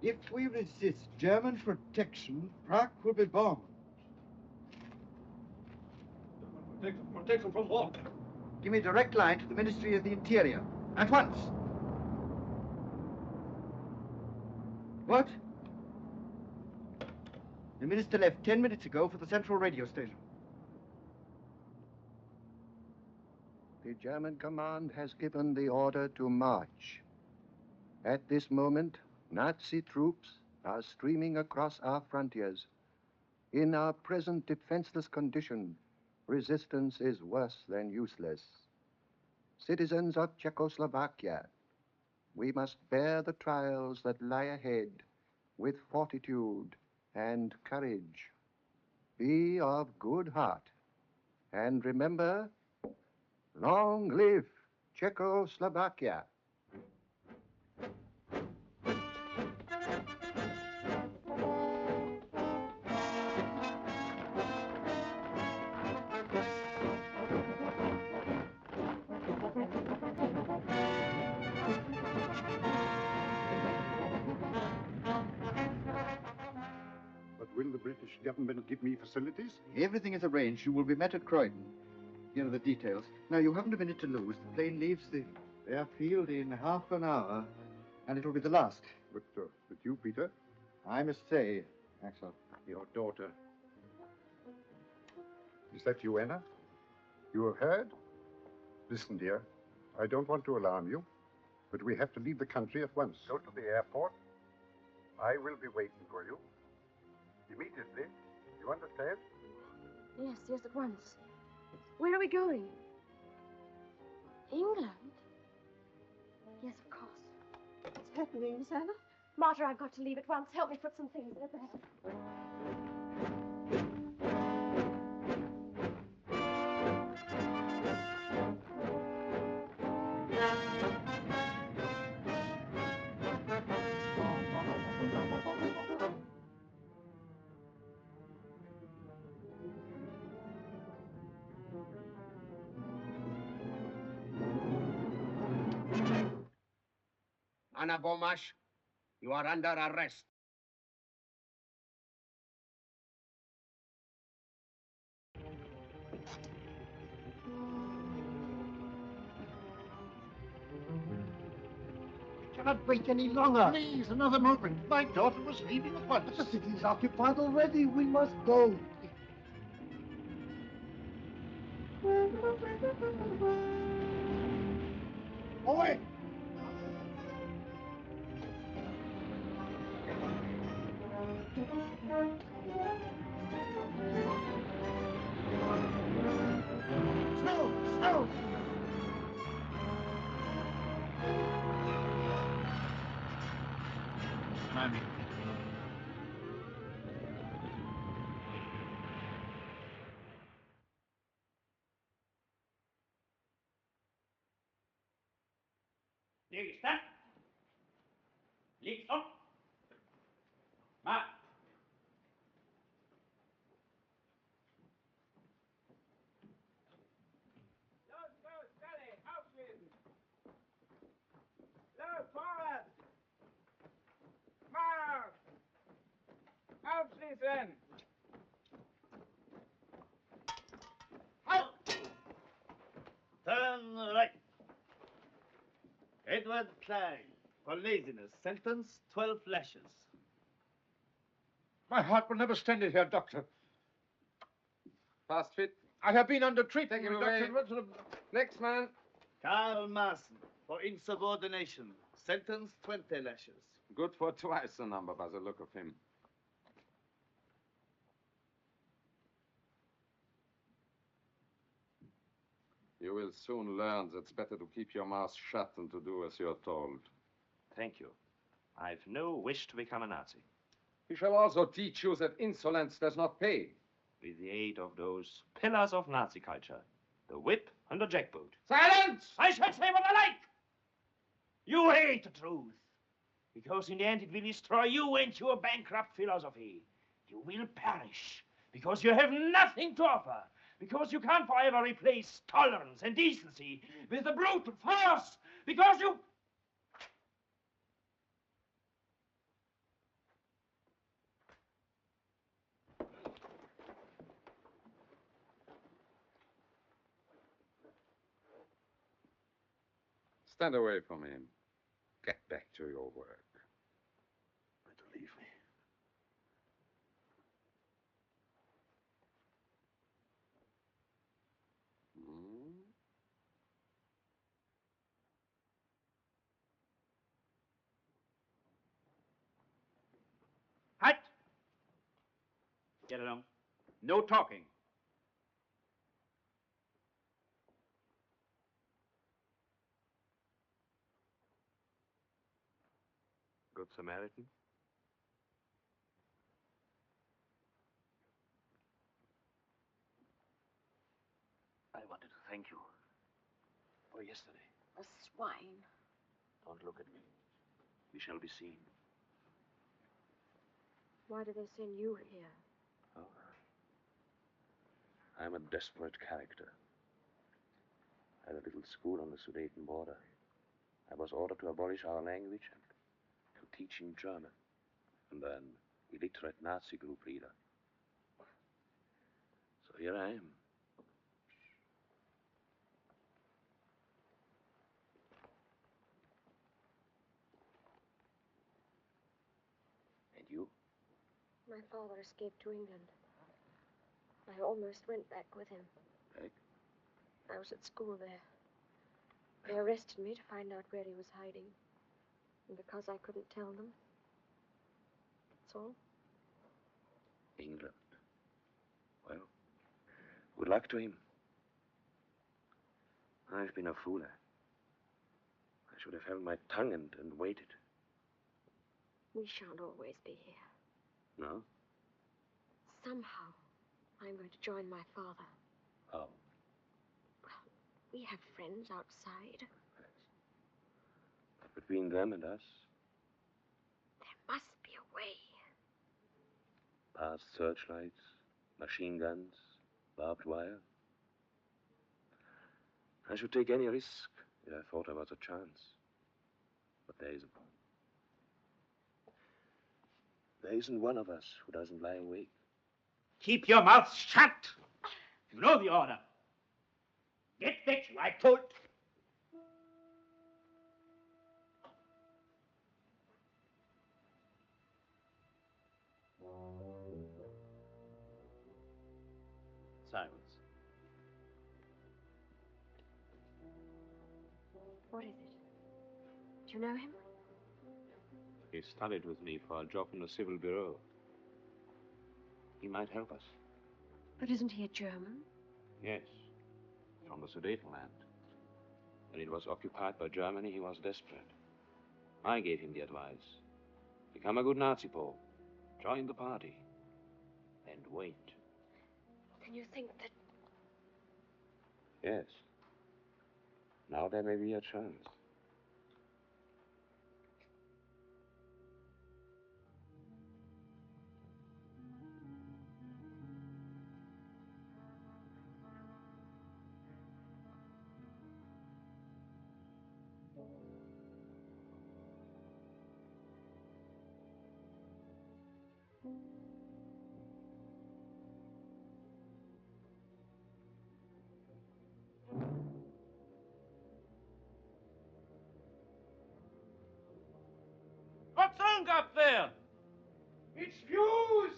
If we resist German protection, Prague will be bombed. Protection from what? Give me a direct line to the Ministry of the Interior. At once. What? The minister left 10 minutes ago for the central radio station. The German command has given the order to march. At this moment, Nazi troops are streaming across our frontiers. In our present defenseless condition, resistance is worse than useless. Citizens of Czechoslovakia, we must bear the trials that lie ahead with fortitude and courage. Be of good heart, and remember, long live Czechoslovakia. Will the British government give me facilities? Everything is arranged. You will be met at Croydon. Here are the details. Now, you haven't a minute to lose. The plane leaves the airfield in half an hour, and it'll be the last. But you, Peter? I must say, Axel. Your daughter. Is that you, Anna? You have heard? Listen, dear. I don't want to alarm you, but we have to leave the country at once. Go to the airport. I will be waiting for you. Immediately. You understand? Yes, at once. Where are we going? England? Yes, of course. What's happening, Miss Anna? Martha, I've got to leave at once. Help me put some things in a bag. Anna Bomash, you are under arrest. I cannot wait any longer. Please, another moment. My daughter was leaving at once. But the city is occupied already. We must go. Away! Snow! Snow! Mammy. Nächster. Liegt auf. Mal. Los, Kalle, aufschließen. Los, vorwärts. Marsch. Aufschließen. Halt. Turn right. Edward Klein, for laziness, sentence 12 lashes. My heart will never stand it here, Doctor. Fast fit. I have been under treatment. Take him away. Next man. Karl Maaßen, for insubordination, sentence 20 lashes. Good for twice the number by the look of him. You will soon learn that it's better to keep your mouth shut than to do as you're told. Thank you. I've no wish to become a Nazi. We shall also teach you that insolence does not pay. With the aid of those pillars of Nazi culture, the whip and the jackboot. Silence! I shall say what I like! You hate the truth, because in the end it will destroy you and your bankrupt philosophy. You will perish, because you have nothing to offer. Because you can't forever replace tolerance and decency with the brutal force. Because you... Stand away from him. Get back to your work. Better leave me. Hmm? Hut! Get along. No talking. Good Samaritan? I wanted to thank you for yesterday. A swine. Don't look at me. We shall be seen. Why did they send you here? Oh. I'm a desperate character. I had a little school on the Sudeten border. I was ordered to abolish our language and to teach in German. And then illiterate Nazi group leader. So here I am. And you? My father escaped to England. I almost went back with him. Back? I was at school there. They arrested me to find out where he was hiding. And because I couldn't tell them. That's all. England. Well, good luck to him. I've been a fool. I should have held my tongue and waited. We shan't always be here. No? Somehow, I'm going to join my father. How? Well, we have friends outside. Yes. But between them and us, There must be a way. past searchlights, machine guns, barbed wire. I should take any risk if I thought there was a chance. But there isn't. There isn't one of us who doesn't lie awake. Keep your mouth shut. You know the order. Get back, I told. Silence. What is it? Do you know him? He studied with me for a job in the Civil Bureau. He might help us. But isn't he a German? Yes, from the Sudetenland. When it was occupied by Germany, he was desperate. I gave him the advice. Become a good Nazi Pole. Join the party. And wait. Then you think that... Yes. Now there may be a chance. What's wrong up there? It's fused.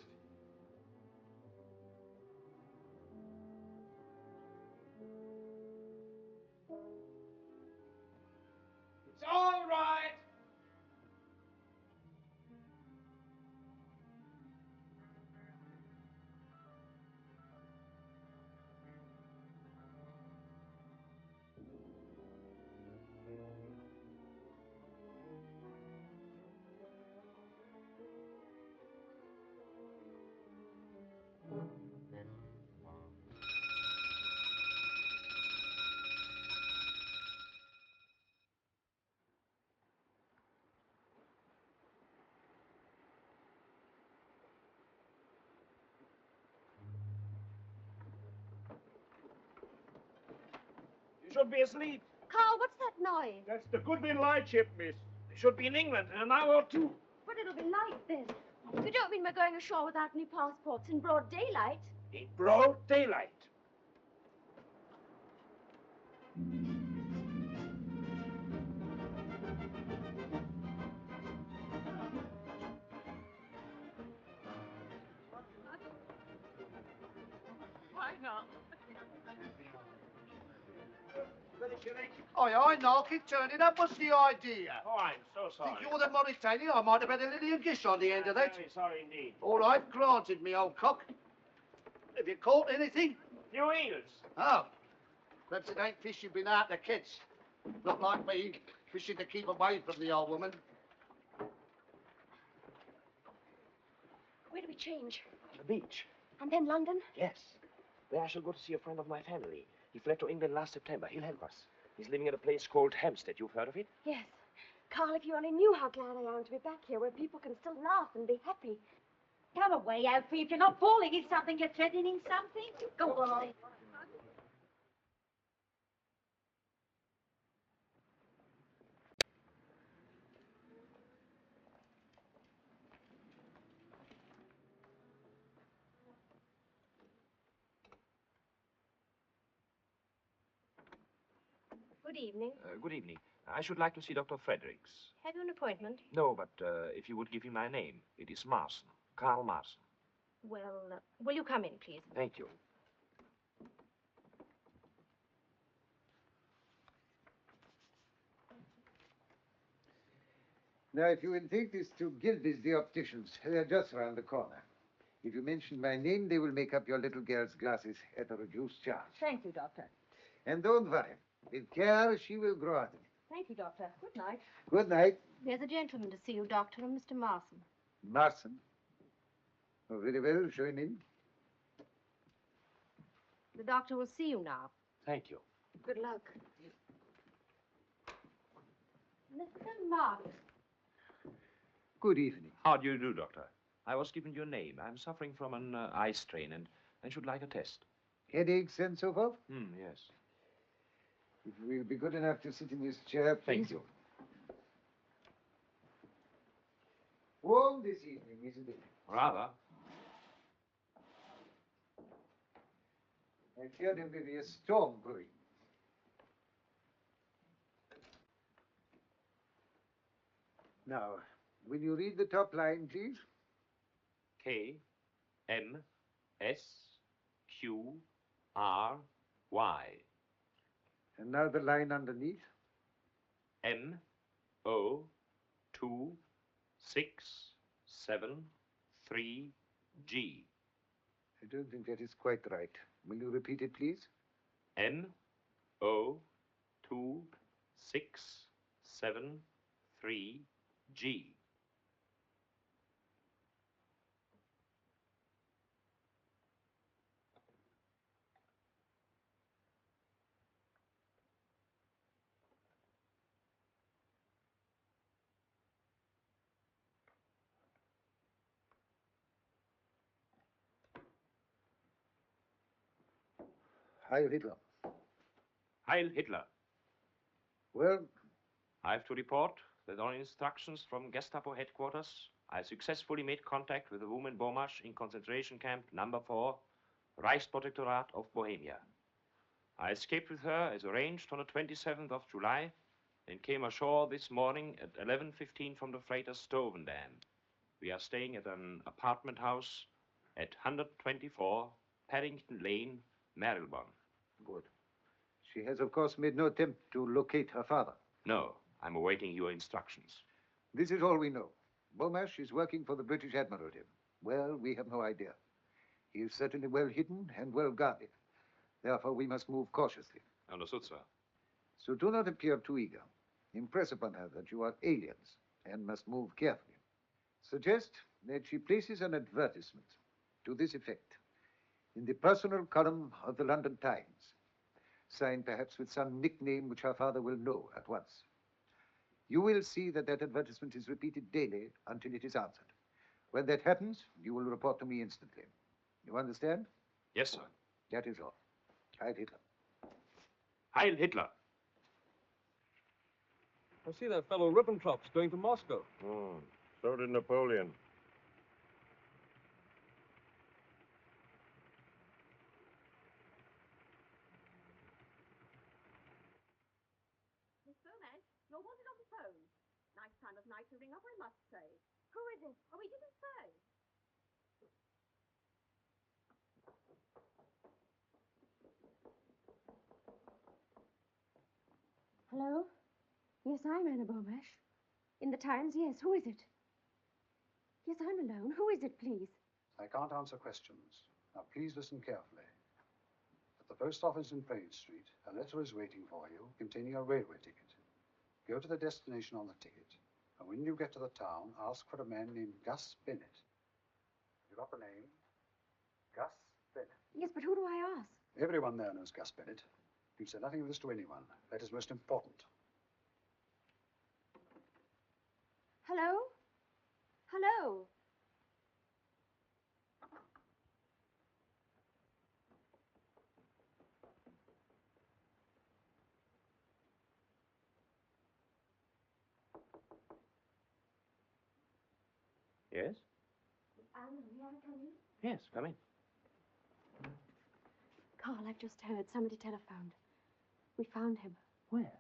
It's all right. You should be asleep. Carl, what's that noise? That's the Goodwin Lightship, miss. They should be in England in an hour or two. But it'll be light then. You don't mean we're going ashore without any passports in broad daylight? In broad daylight. Aye, Nark, turn it up. What's the idea? Oh, I'm so sorry. Think you're the Mauritanian? I might have had a Lillian Gish on the end of that. Very sorry indeed. All right, granted, me old cock. Have you caught anything? Few eels. Oh. Perhaps it ain't fish you've been out to catch. Not like me, fishing to keep away from the old woman. Where do we change? The beach. And then London? Yes. There I shall go to see a friend of my family. He fled to England last September. He'll help us. He's living at a place called Hampstead. You've heard of it? Yes. Carl, if you only knew how glad I am to be back here, where people can still laugh and be happy. Come away, Alfie. If you're not falling in something, you're threatening something. Go on. Good evening. Good evening. I should like to see Dr. Fredericks. Have you an appointment? No, but if you would give him my name. It is Marson. Carl Marson. Well, will you come in, please? Thank you. Now, if you will take this to Gilby's, the opticians, they're just round the corner. If you mention my name, they will make up your little girl's glasses at a reduced charge. Thank you, Doctor. And don't worry. With care, she will grow out of it. Thank you, Doctor. Good night. Good night. There's a gentleman to see you, Doctor, and Mr. Marson. Marson. Oh, very well. Show him in. The doctor will see you now. Thank you. Good luck. Mr. Marson. Good evening. How do you do, Doctor? I was given your name. I'm suffering from an eye strain and should like a test. Headaches and so forth? Yes. If you will be good enough to sit in this chair, please. Thank you. Warm this evening, isn't it? Rather. I fear there may be a storm brewing. Now, will you read the top line, please? K, M, S, Q, R, Y. And now the line underneath. M, O, 2, 6, 7, 3, G. I don't think that is quite right. Will you repeat it, please? M, O, 2, 6, 7, 3, G. Heil Hitler. Heil Hitler. Well, I have to report that on instructions from Gestapo headquarters, I successfully made contact with the woman Bomash in concentration camp number 4, Reichsprotektorat of Bohemia. I escaped with her as arranged on the 27th of July and came ashore this morning at 11:15 from the freighter Stovendam. We are staying at an apartment house at 124 Paddington Lane, Marylebone. good. She has, of course, made no attempt to locate her father. No, I'm awaiting your instructions. This is all we know. Bomash is working for the British Admiralty. Well, we have no idea. He is certainly well hidden and well guarded. Therefore, we must move cautiously. Understood, sir. So do not appear too eager. Impress upon her that you are aliens and must move carefully. Suggest that she places an advertisement to this effect in the personal column of the London Times, signed perhaps with some nickname which her father will know at once. You will see that that advertisement is repeated daily until it is answered. When that happens, you will report to me instantly. You understand? Yes, sir. That is all. Heil Hitler. Heil Hitler. I see that fellow Ribbentrop's going to Moscow. So did Napoleon. Miss Beaumont, you're wanted on the phone. Nice time of night to ring up, I must say. Who is it? Oh, we didn't say. Hello? Yes, I'm Anna Beaumash. In the Times, yes. Who is it? Yes, I'm alone. Who is it, please? I can't answer questions. Now, please listen carefully. At the post office in Praed Street, a letter is waiting for you containing a railway ticket. Go to the destination on the ticket, and when you get to the town, ask for a man named Gus Bennett. You got the name? Gus Bennett. Yes, but who do I ask? Everyone there knows Gus Bennett. You say nothing of this to anyone. That is most important. Hello? Hello? Yes? May I come in? Yes, come in. Carl, I've just heard. Somebody telephoned. We found him. Where?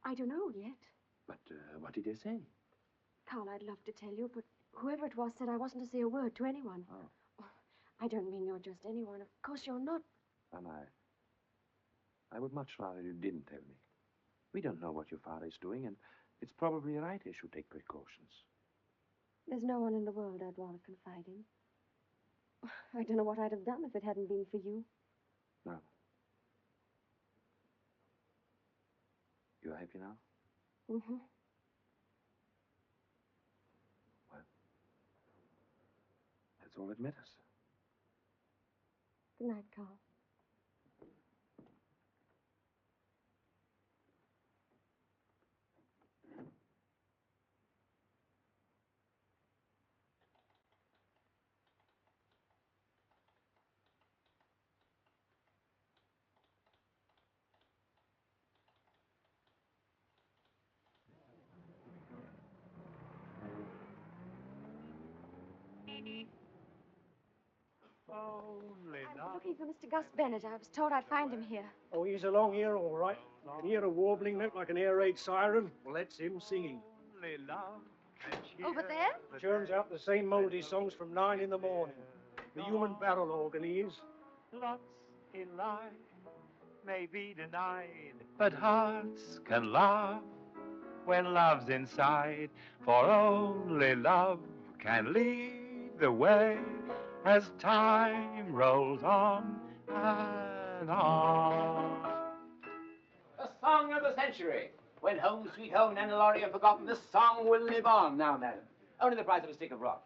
I don't know yet. But what did they say? Carl, I'd love to tell you, but whoever it was said I wasn't to say a word to anyone. Oh. I don't mean you're just anyone. Of course you're not. Am I would much rather you didn't tell me. We don't know what your father is doing, and it's probably right he should take precautions. There's no one in the world I'd rather confide in. I don't know what I'd have done if it hadn't been for you. No. You're happy now? Mm-hmm. Well, that's all that matters. Good night, Carl. I'm looking for Mr. Gus Bennett. I was told I'd find him here. Oh, he's along here, all right. I can hear a warbling note like an air raid siren. Well, that's him singing. Over there? Churns out the same moldy songs from 9 in the morning. The human barrel organ he is. Lots in life may be denied, but hearts can laugh when love's inside. For only love can lead the way as time rolls on and on. The song of the century. When home, sweet home, and Laurie are forgotten, this song will live on. Now, madam, only the price of a stick of rock.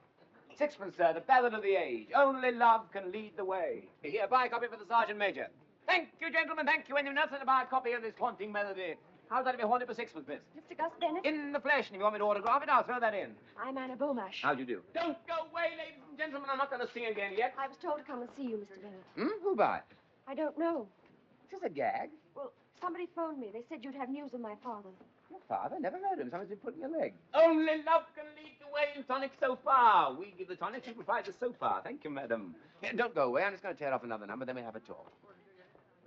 Sixpence, sir, the ballad of the age. Only love can lead the way. Here, buy a copy for the Sergeant Major. Thank you, gentlemen, thank you. Anyone else to buy a copy of this haunting melody? How's that to be haunted for sixpence, miss? Mr. Gus Bennett? In the flesh, and if you want me to autograph it, I'll throw that in. I'm Anna Beaumash. How'd you do? Don't go away, ladies and gentlemen. I'm not going to sing again yet. I was told to come and see you, Mr. Bennett. Who by? I don't know. Is this a gag? Well, somebody phoned me. They said you'd have news of my father. Your father? Never heard of him. Someone's been putting your leg. Only love can lead the way in tonic so far. We give the tonic, you provide the sofa. Thank you, madam. Yeah, don't go away. I'm just going to tear off another number, then we'll have a talk.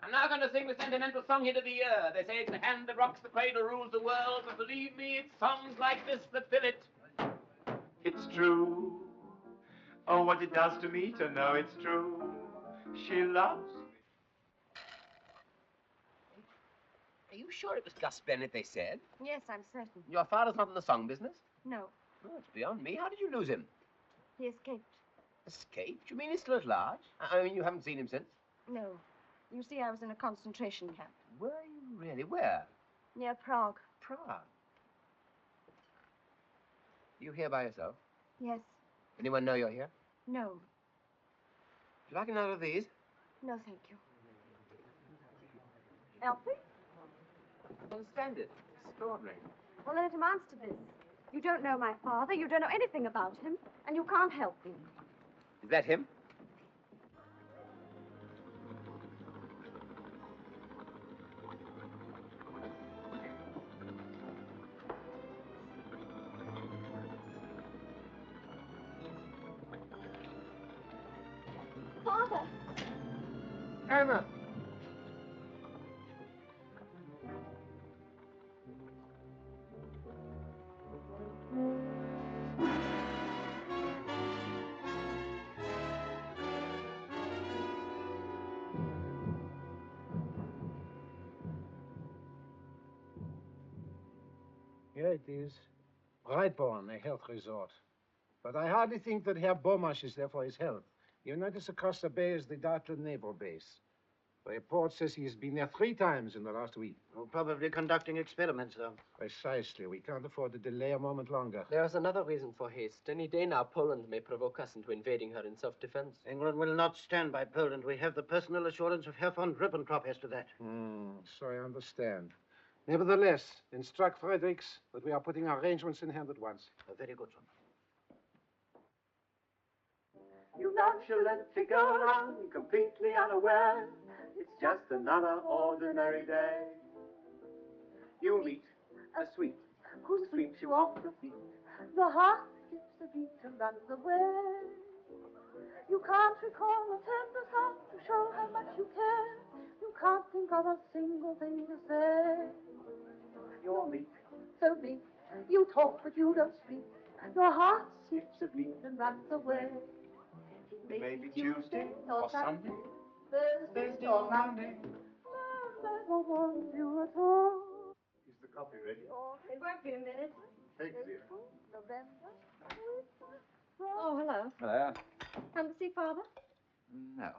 I'm now going to sing the sentimental song hit of the year. They say it's the hand that rocks the cradle rules the world, but believe me, it's songs like this that fill it. It's true. Oh, what it does to me to know it's true. She loves me. Are you sure it was Gus Bennett they said? Yes, I'm certain. Your father's not in the song business? No. Oh, it's beyond me. How did you lose him? He escaped. Escaped? You mean he's still at large? I mean, you haven't seen him since? No. You see, I was in a concentration camp. Were you really? Where? Near Prague. Prague. You here by yourself? Yes. Anyone know you're here? No. Would you like another of these? No, thank you. Elfie? I understand it. Extraordinary. Well, then it amounts to this. You don't know my father, you don't know anything about him, and you can't help me. Is that him? Father! Anna! There it is. Brightborn, a health resort. But I hardly think that Herr Bomash is there for his health. You notice across the bay is the Dartland Naval Base. The report says he has been there 3 times in the last week. Oh, probably conducting experiments, though. Precisely. We can't afford to delay a moment longer. There's another reason for haste. Any day now, Poland may provoke us into invading her in self-defense. England will not stand by Poland. We have the personal assurance of Herr von Ribbentrop as to that. So I understand. Nevertheless, instruct Fredericks that we are putting arrangements in hand at once. Very good, son. You nonchalantly go on, completely unaware. It's just another ordinary day. You meet a sweet who sweeps you off the feet. The heart skips a beat and runs away. You can't recall a tender thought to show how much you care. You can't think of a single thing to say. You're meek, So bleak, you talk but you don't speak. Your heart skips a beat and runs away. maybe Tuesday or Sunday, Thursday or Monday. never want you at all. Is the coffee ready? It won't be a minute. Thanks, dear. November. Oh, hello. Hello. Come to see Father? No.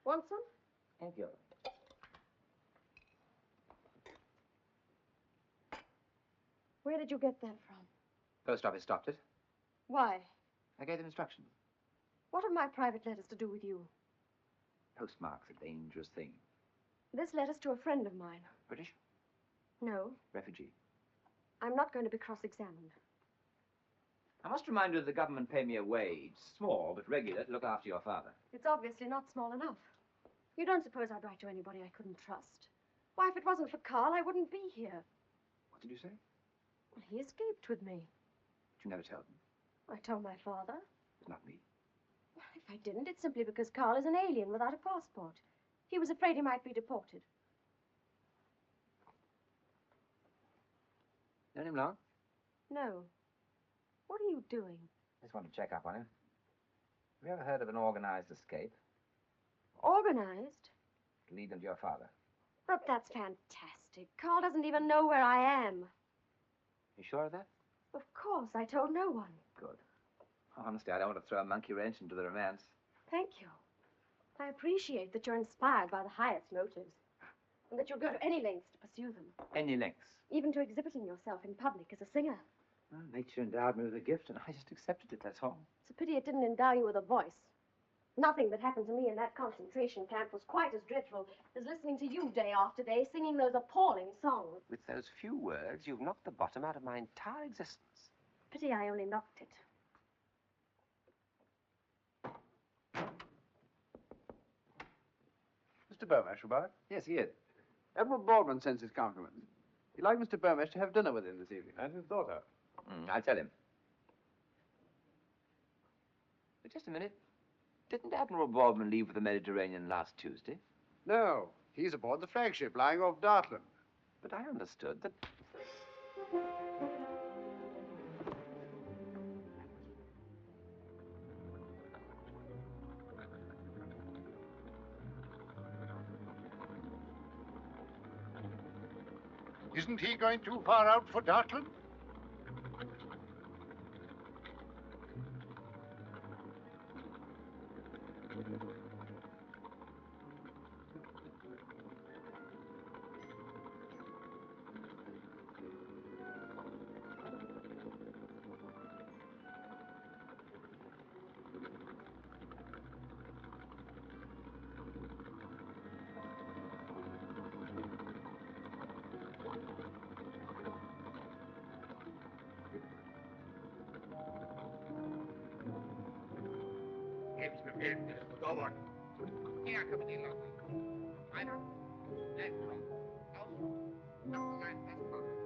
Want some? Thank you. Where did you get that from? Post office stopped it. Why? I gave them instructions. What have my private letters to do with you? Postmark's a dangerous thing. This letter's to a friend of mine. British? No, Refugee. I'm not going to be cross-examined. I must remind you that the government pay me a wage, small but regular, to look after your father. It's obviously not small enough. You don't suppose I'd write to anybody I couldn't trust? Why, if it wasn't for Carl, I wouldn't be here. What did you say? Well, he escaped with me. Did you never tell them? I told my father. It's not me. Well, if I didn't, it's simply because Carl is an alien without a passport. He was afraid he might be deported. Known him long? No. What are you doing? Just want to check up on him. Have you ever heard of an organized escape? Organized? To lead them to your father. But that's fantastic. Carl doesn't even know where I am. You sure of that? Of course, I told no one. Good. Honestly, I don't want to throw a monkey wrench into the romance. Thank you. I appreciate that you're inspired by the highest motives, and that you'll go to any lengths to pursue them, Any lengths. even to exhibiting yourself in public as a singer. Well, nature endowed me with a gift, and I just accepted it, that's all. It's a pity it didn't endow you with a voice. Nothing that happened to me in that concentration camp was quite as dreadful as listening to you day after day singing those appalling songs. With those few words, you've knocked the bottom out of my entire existence. Pity I only knocked it. Mr. Burmesh about? Yes, he is. Admiral Baldwin sends his compliments. He'd like Mr. Burmesh to have dinner with him this evening. And his daughter. I'll tell him. But just a minute. Didn't Admiral Baldwin leave for the Mediterranean last Tuesday? No, he's aboard the flagship lying off Dartland. But I understood that... Isn't he going too far out for Dartland? Go on. Here, Captain Locke. Einer, left from. Aus. Nein, das passt.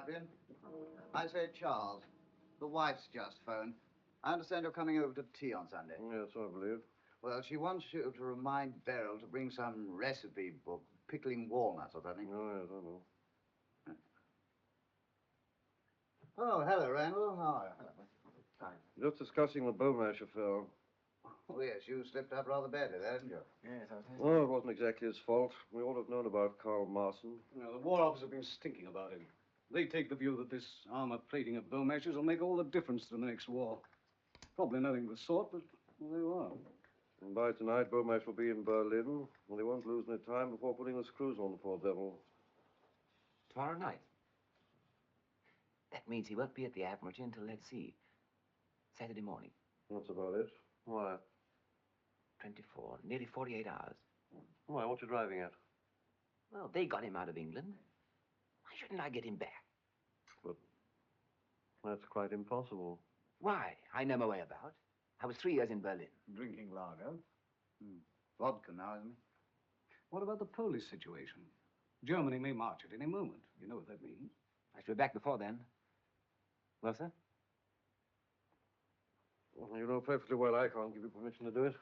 Fabian. I say, Charles, the wife's just phoned. I understand you're coming over to tea on Sunday. Yes, I believe. Well, she wants you to remind Beryl to bring some recipe book, pickling walnuts or something. Oh, yes, I know. Oh, hello, Randall. How are you? Hello. Just discussing the Beaumarsh affair. Oh, yes, you slipped up rather badly, hadn't you? Yes, I think. Well, it wasn't exactly his fault. We all have known about Karl Marson. Now, the War Office have been stinking about him. They take the view that this armor plating of Beaumarch's will make all the difference to the next war. Probably nothing of the sort, but well, there you are. And by tonight, Beaumarch will be in Berlin, and they won't lose any time before putting the screws on the poor devil. Tomorrow night. That means he won't be at the Admiralty until, let's see, Saturday morning. That's about it. Why? 24, nearly 48 hours. Why, what you driving at? Well, they got him out of England. Why shouldn't I get him back? But that's quite impossible. Why? I know my way about. I was 3 years in Berlin. Drinking lager. Vodka now, isn't he? What about the Polish situation? Germany may march at any moment. You know what that means. I should be back before then. Well, sir? Well, you know perfectly well I can't give you permission to do it.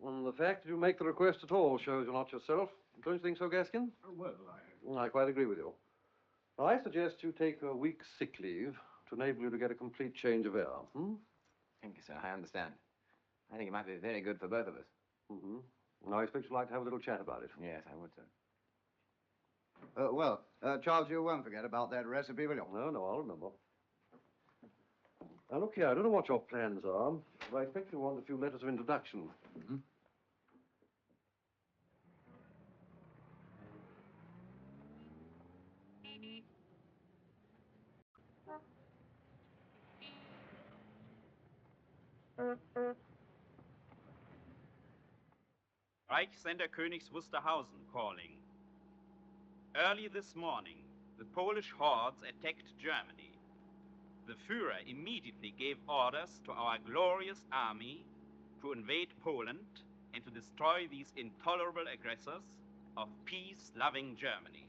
And the fact that you make the request at all shows you're not yourself. Don't you think so, Gaskin? Well, I quite agree with you. Now, I suggest you take a week's sick leave to enable you to get a complete change of air. Thank you, sir. I understand. I think it might be very good for both of us. Mm-hmm. And I expect you'd like to have a little chat about it. Yes, I would, sir. Charles, you won't forget about that recipe, will you? No, I'll remember. Now, look here, I don't know what your plans are, but I expect you want a few letters of introduction. Mm-hmm. Reichsender Königs Wusterhausen calling. Early this morning, the Polish hordes attacked Germany. The Führer immediately gave orders to our glorious army to invade Poland and to destroy these intolerable aggressors of peace-loving Germany.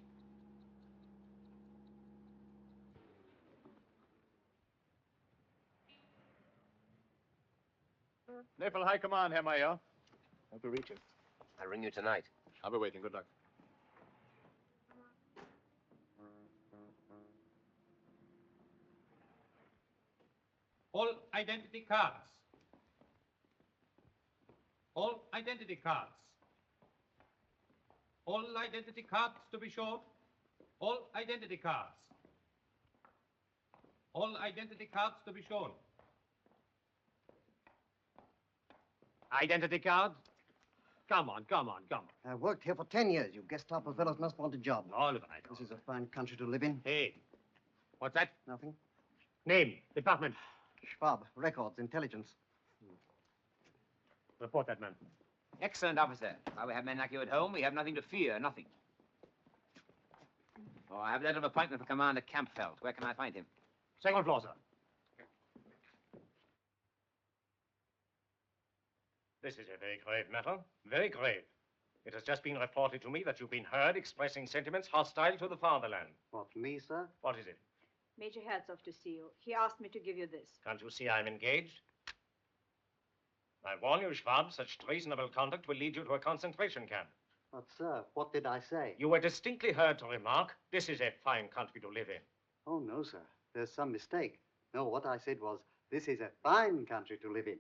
Naval High Command, Herr Mayer. Hope to reach it. I'll ring you tonight. I'll be waiting. Good luck. All identity cards. All identity cards. All identity cards to be shown. All identity cards. All identity cards to be shown. Identity card? Come on. I've worked here for 10 years. You Gestapo fellows must want a job. All right. This is a fine country to live in. Hey, what's that? Nothing. Name, department. Schwab, records, intelligence. Report that man. Excellent, officer. While we have men like you at home, we have nothing to fear, nothing. Oh, I have a letter of appointment for Commander Kampfeld. Where can I find him? Second floor, sir. This is a very grave matter. Very grave. It has just been reported to me that you've been heard expressing sentiments hostile to the fatherland. What, me, sir? What is it? Major Herzog to see you. He asked me to give you this. Can't you see I'm engaged? I warn you, Schwab, such treasonable conduct will lead you to a concentration camp. But, sir, what did I say? You were distinctly heard to remark, this is a fine country to live in. Oh, no, sir. There's some mistake. No, what I said was, this is a fine country to live in.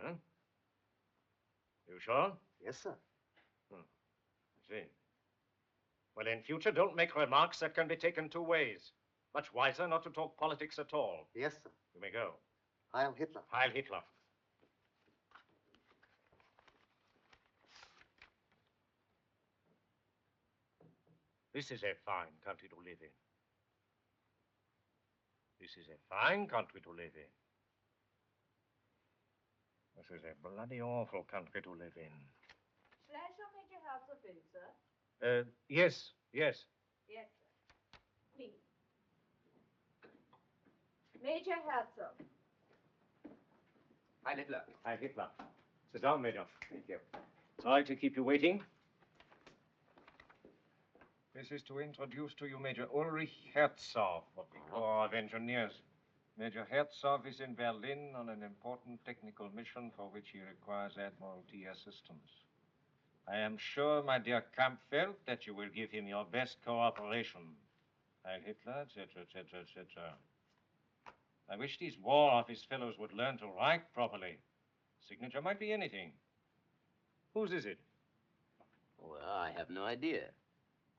Huh? You sure? Yes, sir. I see. Well, in future, don't make remarks that can be taken two ways. Much wiser not to talk politics at all. Yes, sir. You may go. Heil Hitler. Heil Hitler. This is a fine country to live in. This is a fine country to live in. This is a bloody awful country to live in. Shall I show Major Herzog in, sir? Yes. Yes, sir. Please. Major Herzog. Heil Hitler. Heil Hitler. Sit down, Major. Thank you. Sorry to keep you waiting. This is to introduce to you Major Ulrich Herzog of the Corps of Engineers. Major Herzog is in Berlin on an important technical mission for which he requires Admiralty assistance. I am sure, my dear Kampfeld, that you will give him your best cooperation. Heil Hitler, etc., etc., etc. I wish these War Office fellows would learn to write properly. Signature might be anything. Whose is it? Well, I have no idea.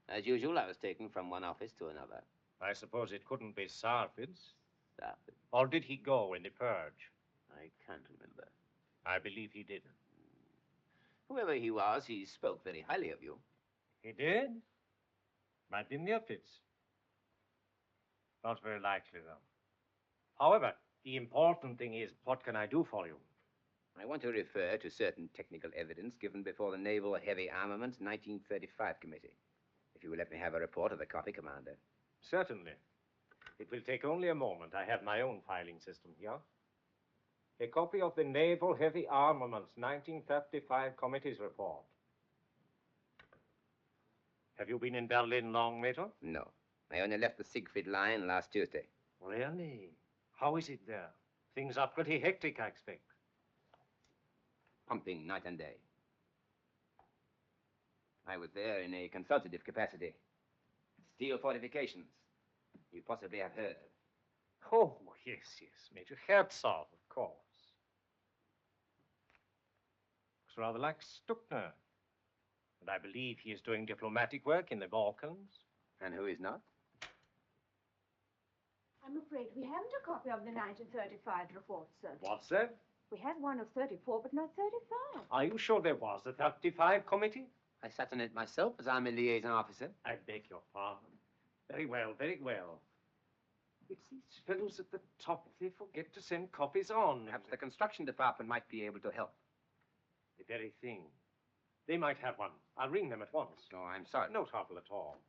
As usual, I was taken from one office to another. I suppose it couldn't be Sarfid's. Sarfid. Or did he go in the purge? I can't remember. I believe he didn't. Whoever he was, he spoke very highly of you. He did? Might be Mirpitz. Not very likely, though. However, the important thing is, what can I do for you? I want to refer to certain technical evidence given before the Naval Heavy Armaments 1935 Committee. If you will let me have a report of the copy, Commander. Certainly. It will take only a moment. I have my own filing system here. A copy of the Naval Heavy Armaments 1935 Committee's report. Have you been in Berlin long, Major? No. I only left the Siegfried Line last Tuesday. Really? How is it there? Things are pretty hectic, I expect. Pumping night and day. I was there in a consultative capacity. Steel fortifications. You possibly have heard. Oh, yes, yes. Major Herzog, of course. Looks rather like Stuckner. And I believe he is doing diplomatic work in the Balkans. And who is not? I'm afraid we haven't a copy of the 1935 report, sir. What's that? We had one of 34, but not 35. Are you sure there was a 35 committee? I sat on it myself as I'm a liaison officer. I beg your pardon. Very well, very well. It's these fellows at the top. They forget to send copies on. Perhaps the construction department might be able to help. The very thing. They might have one. I'll ring them at once. Oh, I'm sorry. No trouble at all.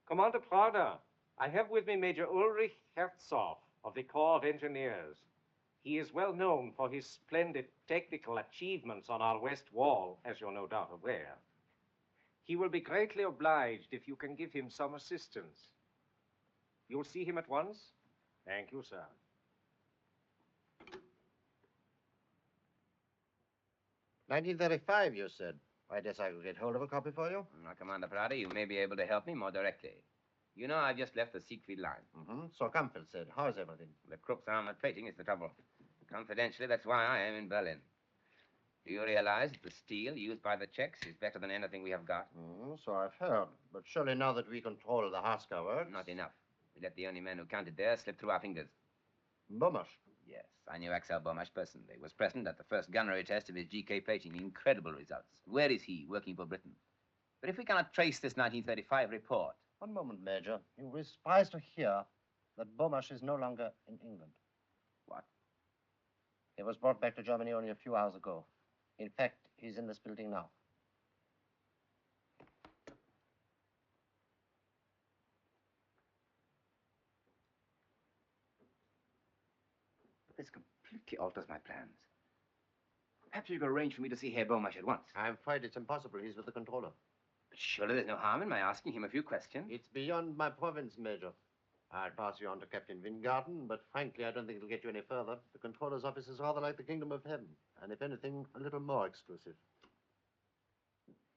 Commander Prada, I have with me Major Ulrich Herzog of the Corps of Engineers. He is well known for his splendid technical achievements on our west wall, as you're no doubt aware. He will be greatly obliged if you can give him some assistance. You'll see him at once? Thank you, sir. $1935, you said. I guess I could get hold of a copy for you. Now, Commander Prada, you may be able to help me more directly. You know, I've just left the Siegfried Line. Mm-hmm. So Kampfeld said. How's everything? The Krupp's armored plating is the trouble. Confidentially, that's why I am in Berlin. Do you realize that the steel used by the Czechs is better than anything we have got? So I've heard. But surely now that we control the Haska works... Not enough. We let the only man who counted there slip through our fingers. Bomash? Yes, I knew Axel Bomash personally. Was present at the first gunnery test of his GK plating. Incredible results. Where is he, working for Britain? But if we cannot trace this 1935 report... One moment, Major. You will be surprised to hear that Bomash is no longer in England. What? He was brought back to Germany only a few hours ago. In fact, he's in this building now. This completely alters my plans. Perhaps you could arrange for me to see Herr Bomash at once. I'm afraid it's impossible. He's with the controller. But surely there's no harm in my asking him a few questions. It's beyond my province, Major. I'll pass you on to Captain Wingarden, but frankly, I don't think it'll get you any further. The controller's office is rather like the kingdom of heaven, and if anything, a little more exclusive.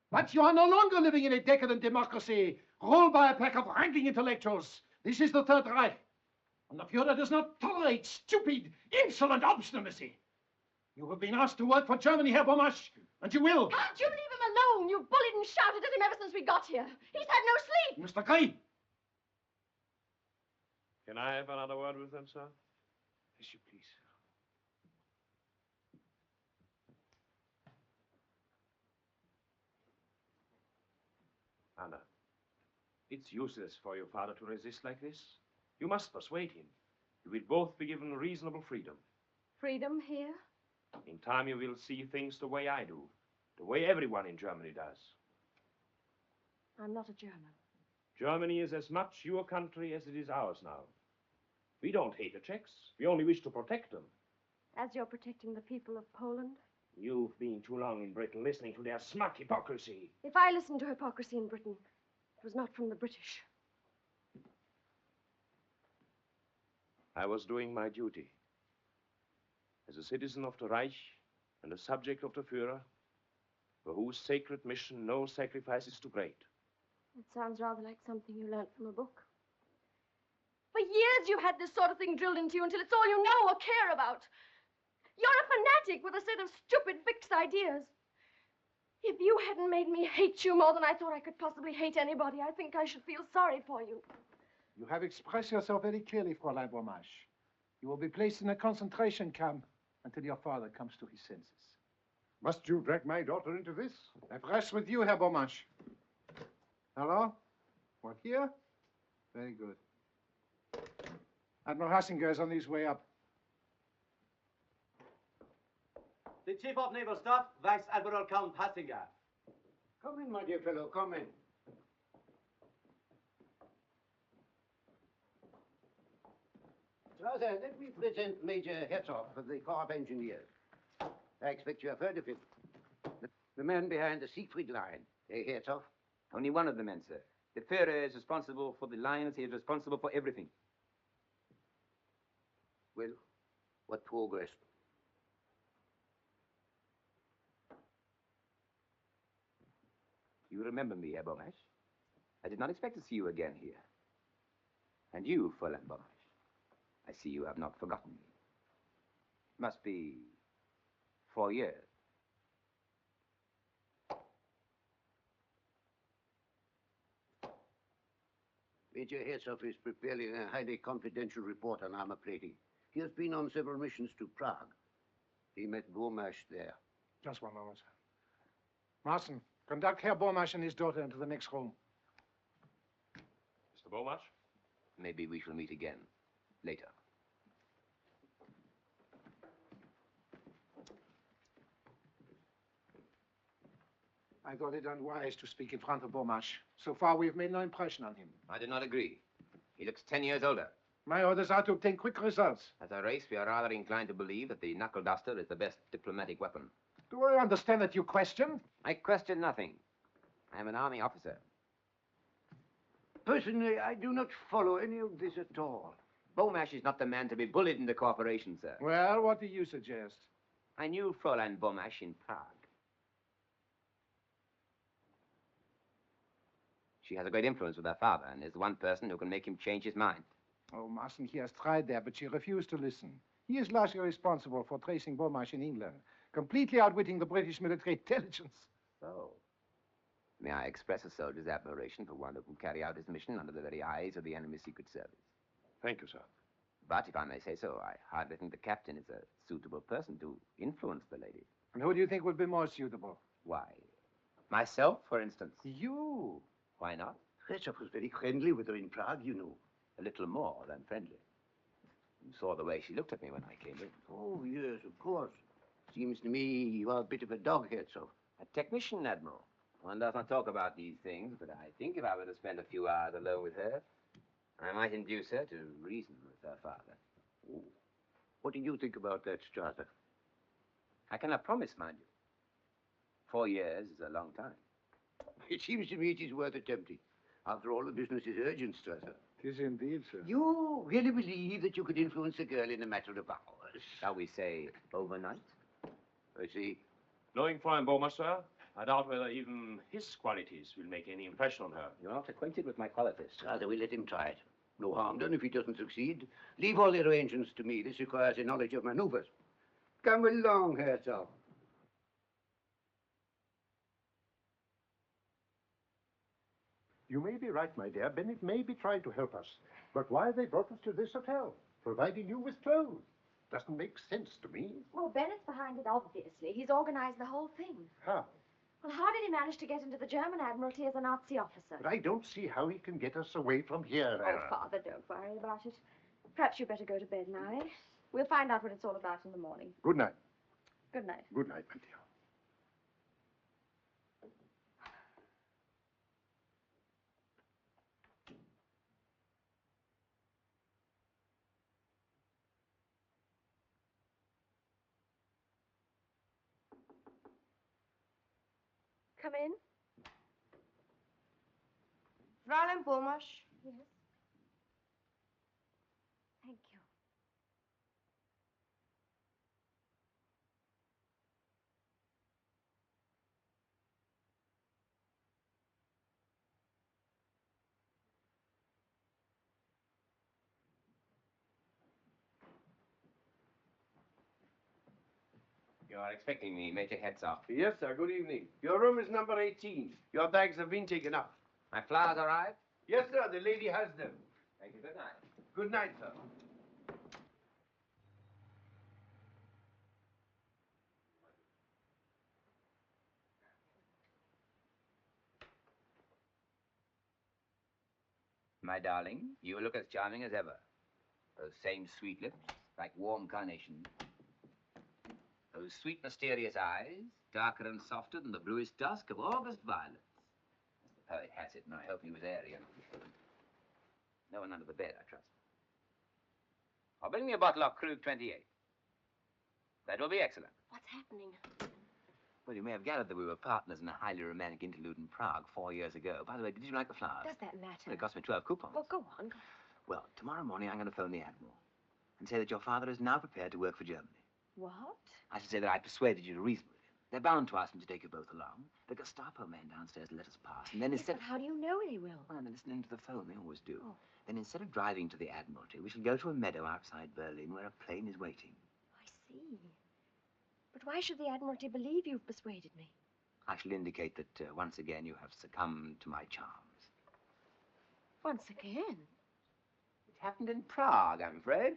But you are no longer living in a decadent democracy, ruled by a pack of wrangling intellectuals. This is the Third Reich. And the Fuhrer does not tolerate stupid, insolent obstinacy. You have been asked to work for Germany, Herr Bomash, and you will. Can't you leave him alone? You've bullied and shouted at him ever since we got here. He's had no sleep. Mr. Gray. Can I have another word with them, sir? Yes, you please. Anna, it's useless for your father to resist like this. You must persuade him. You will both be given reasonable freedom. Freedom here? In time, you will see things the way I do, the way everyone in Germany does. I'm not a German. Germany is as much your country as it is ours now. We don't hate the Czechs. We only wish to protect them. As you're protecting the people of Poland? You've been too long in Britain listening to their smug hypocrisy. If I listen to hypocrisy in Britain, It was not from the British. I was doing my duty. As a citizen of the Reich and a subject of the Führer, for whose sacred mission no sacrifice is too great. It sounds rather like something you learned from a book. For years you've had this sort of thing drilled into you until it's all you know or care about. You're a fanatic with a set of stupid, fixed ideas. If you hadn't made me hate you more than I thought I could possibly hate anybody, I think I should feel sorry for you. You have expressed yourself very clearly, Fräulein Beaumarchais. You will be placed in a concentration camp until your father comes to his senses. Must you drag my daughter into this? That rests with you, Herr Beaumarchais. Hello? What, here? Very good. Admiral Hassinger is on his way up. The Chief of Naval Staff, Vice Admiral Count Hassinger. Come in, my dear fellow, come in. Strauser, let me present Major Herzog of the Corps of Engineers. I expect you have heard of him. The man behind the Siegfried line. Hey, Herzog? Only one of the men, sir. The Führer is responsible for the lines. He is responsible for everything. Well, what progress? You remember me, Herr Beaumarchais? I did not expect to see you again here. And you, Fräulein Beaumarchais, I see you have not forgotten me. Must be 4 years. Major Herzog is preparing a highly confidential report on armor plating. He has been on several missions to Prague. He met Beaumarchais there. Just one moment, sir. Marson, conduct Herr Beaumarchais and his daughter into the next room. Mr. Beaumarchais? Maybe we shall meet again later. I thought it unwise to speak in front of Beaumarchais. So far, we've made no impression on him. I do not agree. He looks 10 years older. My orders are to obtain quick results. As a race, we are rather inclined to believe that the knuckle duster is the best diplomatic weapon. Do I understand that you question? I question nothing. I am an army officer. Personally, I do not follow any of this at all. Beaumarchais is not the man to be bullied in the corporation, sir. Well, what do you suggest? I knew Fräulein Beaumarchais in Prague. She has a great influence with her father and is the one person who can make him change his mind. Oh, Marson, he has tried that, but she refused to listen. He is largely responsible for tracing Beaumarchais in England, completely outwitting the British military intelligence. So, may I express a soldier's admiration for one who can carry out his mission under the very eyes of the enemy's secret service. Thank you, sir. But if I may say so, I hardly think the captain is a suitable person to influence the lady. And who do you think would be more suitable? Why? Myself, for instance. You? Why not? Herzog was very friendly with her in Prague, you know. A little more than friendly. You saw the way she looked at me when I came in. Oh, yes, of course. Seems to me you are a bit of a dog, Herzog. A technician, Admiral. One does not talk about these things, but I think if I were to spend a few hours alone with her, I might induce her to reason with her father. Oh. What do you think about that, Strasser? I cannot promise, mind you. 4 years is a long time. It seems to me it is worth attempting. After all, the business is urgent, Strasser. It is indeed, sir. You really believe that you could influence a girl in a matter of hours? Shall we say overnight? I see. Knowing Fräulein Beaumarchais, sir, I doubt whether even his qualities will make any impression on her. You're not acquainted with my qualities. Strasser, we let him try it. No harm done if he doesn't succeed. Leave all the arrangements to me. This requires a knowledge of maneuvers. Come along, Herzog. You may be right, my dear. Bennett may be trying to help us. But why they brought us to this hotel, providing you with clothes? Doesn't make sense to me. Well, Bennett's behind it, obviously. He's organized the whole thing. How? Well, how did he manage to get into the German Admiralty as a Nazi officer? But I don't see how he can get us away from here. Oh, Father, don't worry about it. Perhaps you'd better go to bed now, eh? We'll find out what it's all about in the morning. Good night. Good night. Good night, my dear. Come in. Fräulein Bomasch. Yes? Thank you. You are expecting me, Major Hetzoff. Yes, sir. Good evening. Your room is number 18. Your bags have been taken up. My flowers arrived? Yes, sir. The lady has them. Thank you. Good night. Good night, sir. My darling, you look as charming as ever. Those same sweet lips, like warm carnations. Those sweet, mysterious eyes, darker and softer than the bluest dusk of August violets. As the poet has it, and I hope he was Aryan. No one under the bed, I trust. Or bring me a bottle of Krug 28. That will be excellent. What's happening? Well, you may have gathered that we were partners in a highly romantic interlude in Prague 4 years ago. By the way, did you like the flowers? Does that matter? Well, it cost me 12 coupons. Well, go on. Well, tomorrow morning I'm going to phone the Admiral and say that your father is now prepared to work for Germany. What? I should say that I persuaded you to reason with him. They're bound to ask him to take you both along. The Gestapo man downstairs let us pass, and then Yes, instead... but how do you know they will? Well, they're listening to the phone. They always do. Oh. Then instead of driving to the Admiralty, we shall go to a meadow outside Berlin where a plane is waiting. I see. But why should the Admiralty believe you've persuaded me? I shall indicate that once again you have succumbed to my charms. Once again? It happened in Prague, I'm afraid.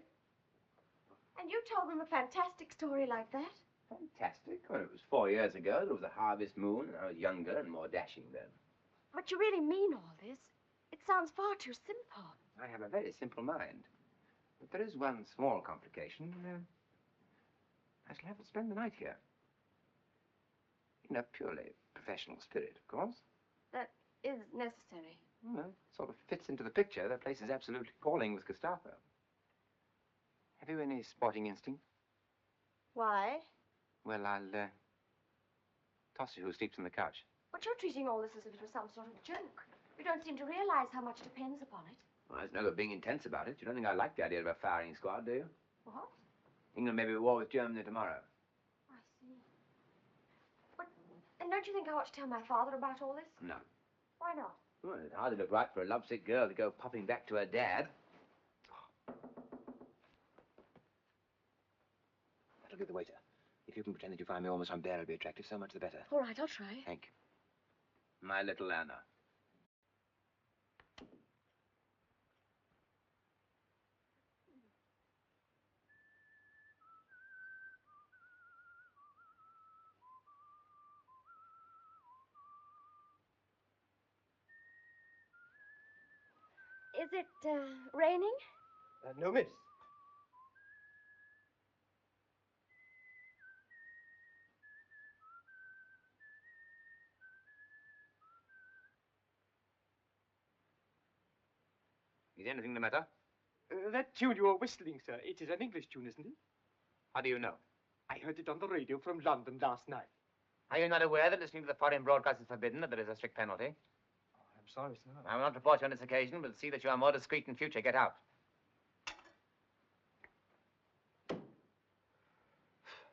And you told them a fantastic story like that? Fantastic. Well, it was 4 years ago. There was a harvest moon, and I was younger and more dashing then. But you really mean all this? It sounds far too simple. I have a very simple mind. But there is one small complication. I shall have to spend the night here. In a purely professional spirit, of course. That is necessary. Well, it sort of fits into the picture. The place is absolutely calling with Gestapo. Have you any sporting instinct? Why? Well, I'll toss you who sleeps on the couch. But you're treating all this as if it was some sort of joke. You don't seem to realize how much depends upon it. Well, there's no good being intense about it. You don't think I like the idea of a firing squad, do you? What? England may be at war with Germany tomorrow. I see. But, and don't you think I ought to tell my father about all this? No. Why not? Well, it hardly looked right for a lovesick girl to go popping back to her dad. That'll be the waiter. If you can pretend that you find me almost unbearably attractive, so much the better. All right, I'll try. Thank you. My little Anna. Is it, raining? No, miss. Is anything the matter? That tune you are whistling, sir, it is an English tune, isn't it? How do you know? I heard it on the radio from London last night. Are you not aware that listening to the foreign broadcast is forbidden, that there is a strict penalty? I'm sorry, sir. I will not report you on this occasion, but see that you are more discreet in future. Get out.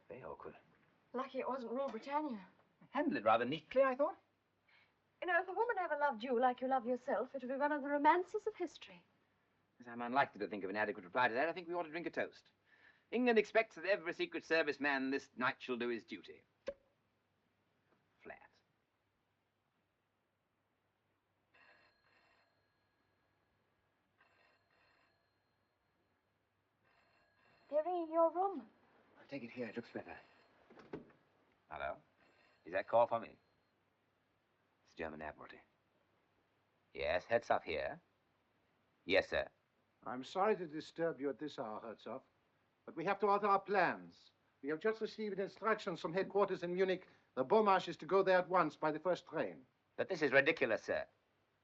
Very awkward. Lucky it wasn't Rule Britannia. Handled it rather neatly, I thought. You know, if a woman ever loved you like you love yourself, it would be one of the romances of history. As I'm unlikely to think of an adequate reply to that, I think we ought to drink a toast. England expects that every Secret Service man this night shall do his duty. Flat. They're in your room. I'll take it here. It looks better. Hello? Is that call for me? It's German Admiralty. Yes, Herzog here. Yes, sir. I'm sorry to disturb you at this hour, Herzog, but we have to alter our plans. We have just received instructions from headquarters in Munich. The Beaumarch is to go there at once by the first train. But this is ridiculous, sir.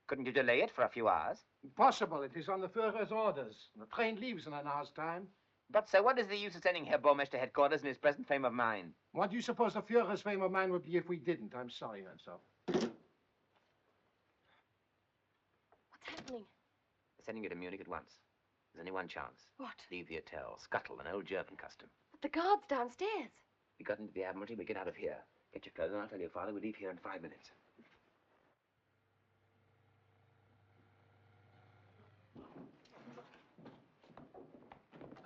Couldn't you delay it for a few hours? Impossible. It is on the Führer's orders. The train leaves in an hour's time. But, sir, what is the use of sending Herr Beaumarch to headquarters in his present frame of mind? What do you suppose the Führer's frame of mind would be if we didn't? I'm sorry, Herzog. Sending you to Munich at once. There's only one chance. What? Leave the hotel. Scuttle, an old German custom. But the guard's downstairs. We got into the Admiralty, we get out of here. Get your clothes on, I'll tell your father we leave here in 5 minutes.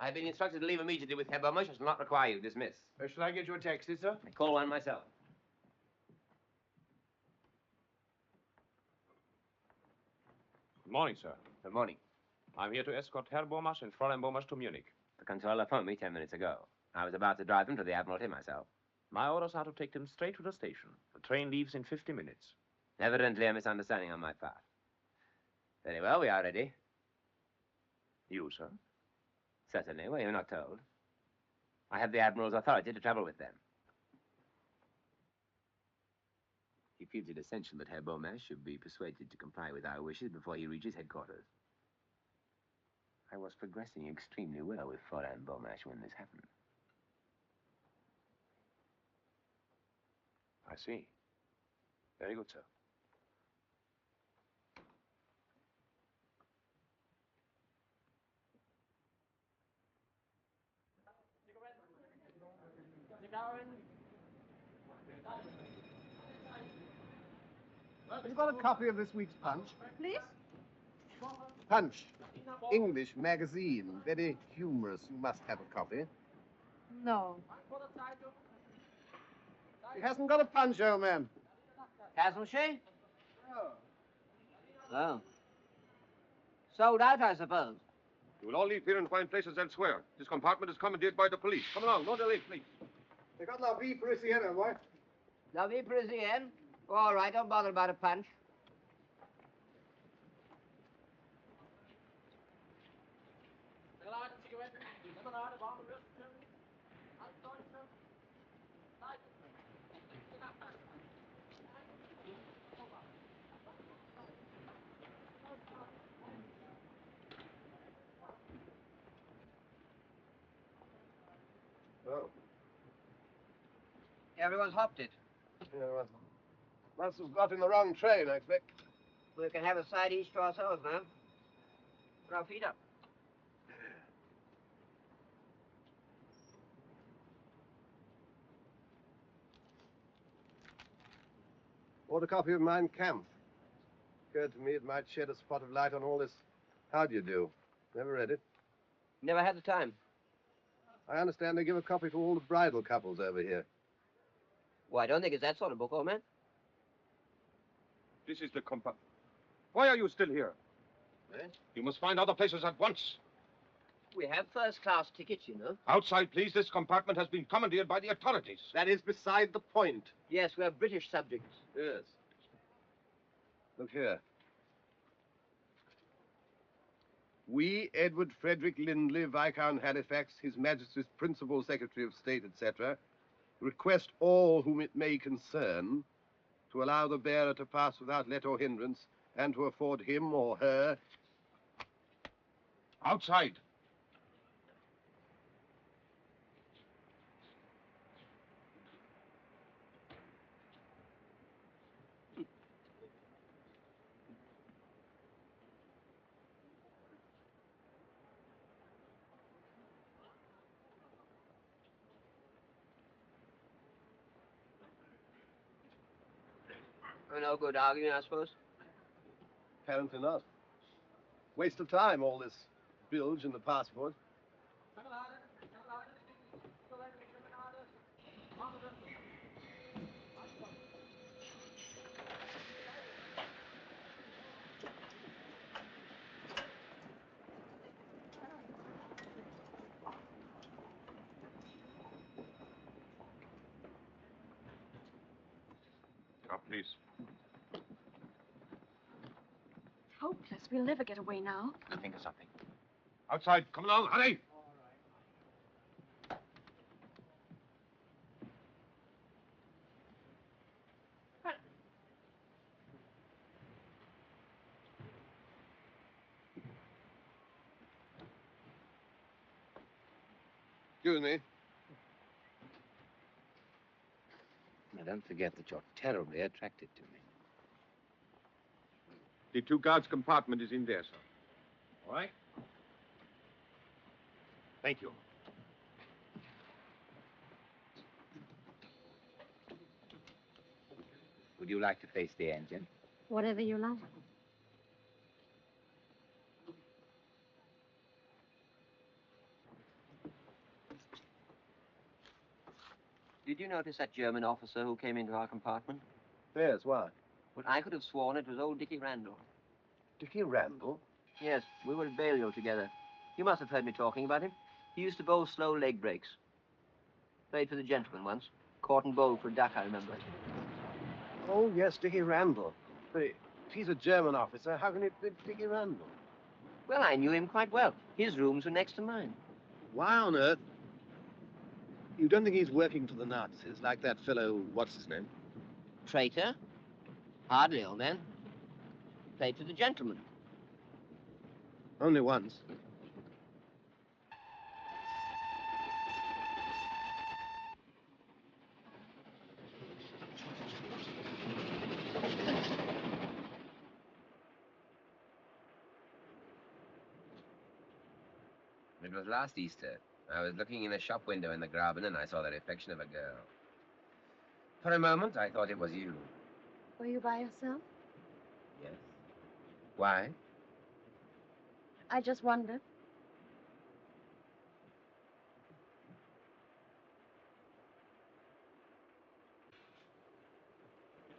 I've been instructed to leave immediately with Herr Bomisch. I shall not require you. Dismiss. Shall I get you a taxi, sir? I call one myself. Good morning, sir. Good morning. I'm here to escort Herr Bomasch and Fräulein Bomasch to Munich. The controller phoned me 10 minutes ago. I was about to drive them to the Admiralty myself. My orders are to take them straight to the station. The train leaves in 50 minutes. Evidently a misunderstanding on my part. Very well, we are ready. You, sir? Certainly. Well, you're not told. I have the Admiral's authority to travel with them. He feels it essential that Herr Bomasch should be persuaded to comply with our wishes before he reaches headquarters. I was progressing extremely well with Fräulein Bomasch when this happened. I see. Very good, sir. Have you got a copy of this week's Punch? Please? Punch. English magazine. Very humorous. You must have a copy. No. She hasn't got a punch, old man. Hasn't she? Oh. Sold out, I suppose. You will all leave here and find places elsewhere. This compartment is commandeered by the police. Come along, no delay, please. They got La Vie Parisienne, boy. La vie parisienne? All right, don't bother about a punch. Oh. Everyone's hopped it. Yeah, well, must have got in the wrong train, I expect. We can have a side each to ourselves now. Put our feet up. Bought a copy of Mein Kampf. Occurred to me it might shed a spot of light on all this. How do you do? Never read it. Never had the time. I understand they give a copy to all the bridal couples over here. Well, I don't think it's that sort of book, old man. This is the compartment. Why are you still here? Eh? You must find other places at once. We have first-class tickets, you know. Outside, please. This compartment has been commandeered by the authorities. That is beside the point. Yes, we're British subjects. Yes. Look here. We, Edward Frederick Lindley, Viscount Halifax, His Majesty's Principal Secretary of State, etc., request all whom it may concern to allow the bearer to pass without let or hindrance and to afford him or her... Outside. No good arguing, I suppose. Apparently not. Waste of time, all this bilge in the passport. Now, please. It's hopeless. We'll never get away now. I'll think of something. Outside. Come along. Hurry. Excuse me. Now, don't forget that you're terribly attracted to me. The two guards' compartment is in there, sir. All right? Thank you. Would you like to face the engine? Whatever you like. Did you notice that German officer who came into our compartment? Yes, why? Well, I could have sworn it was old Dickie Randall. Dickie Randall? Yes, we were at Balliol together. You must have heard me talking about him. He used to bowl slow leg breaks. Played for the gentleman once. Caught and bowled for a duck, I remember. Oh, yes, Dickie Randall. But if he's a German officer, how can it be Dickie Randall? Well, I knew him quite well. His rooms were next to mine. Why on earth? You don't think he's working for the Nazis, like that fellow, what's his name? Traitor? Hardly, old man. Played for the gentleman. Only once. It was last Easter. I was looking in a shop window in the Graben and I saw the reflection of a girl. For a moment, I thought it was you. Were you by yourself? Yes. Why? I just wondered.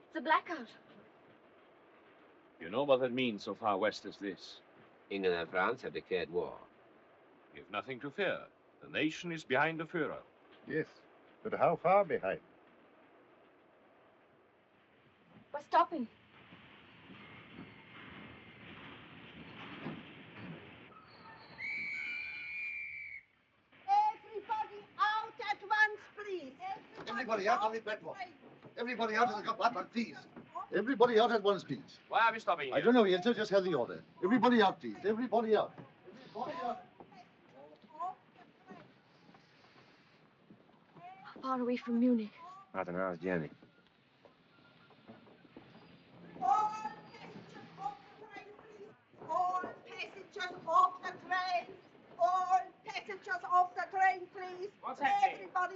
It's a blackout. You know what that means so far west as this? England and France have declared war. You've nothing to fear. The nation is behind the Führer. Yes, but how far behind? We're stopping. Everybody out at once, please. Everybody out on the platform. Everybody out of the compartment, please. Everybody out at once, please. Why are we stopping here? I don't know yet, sir. Just have the order. Everybody out, please. Everybody out. Everybody out. How far away from Munich? About an hour's journey. All passengers off the train. All passengers off the train, please. What's happening? Everybody.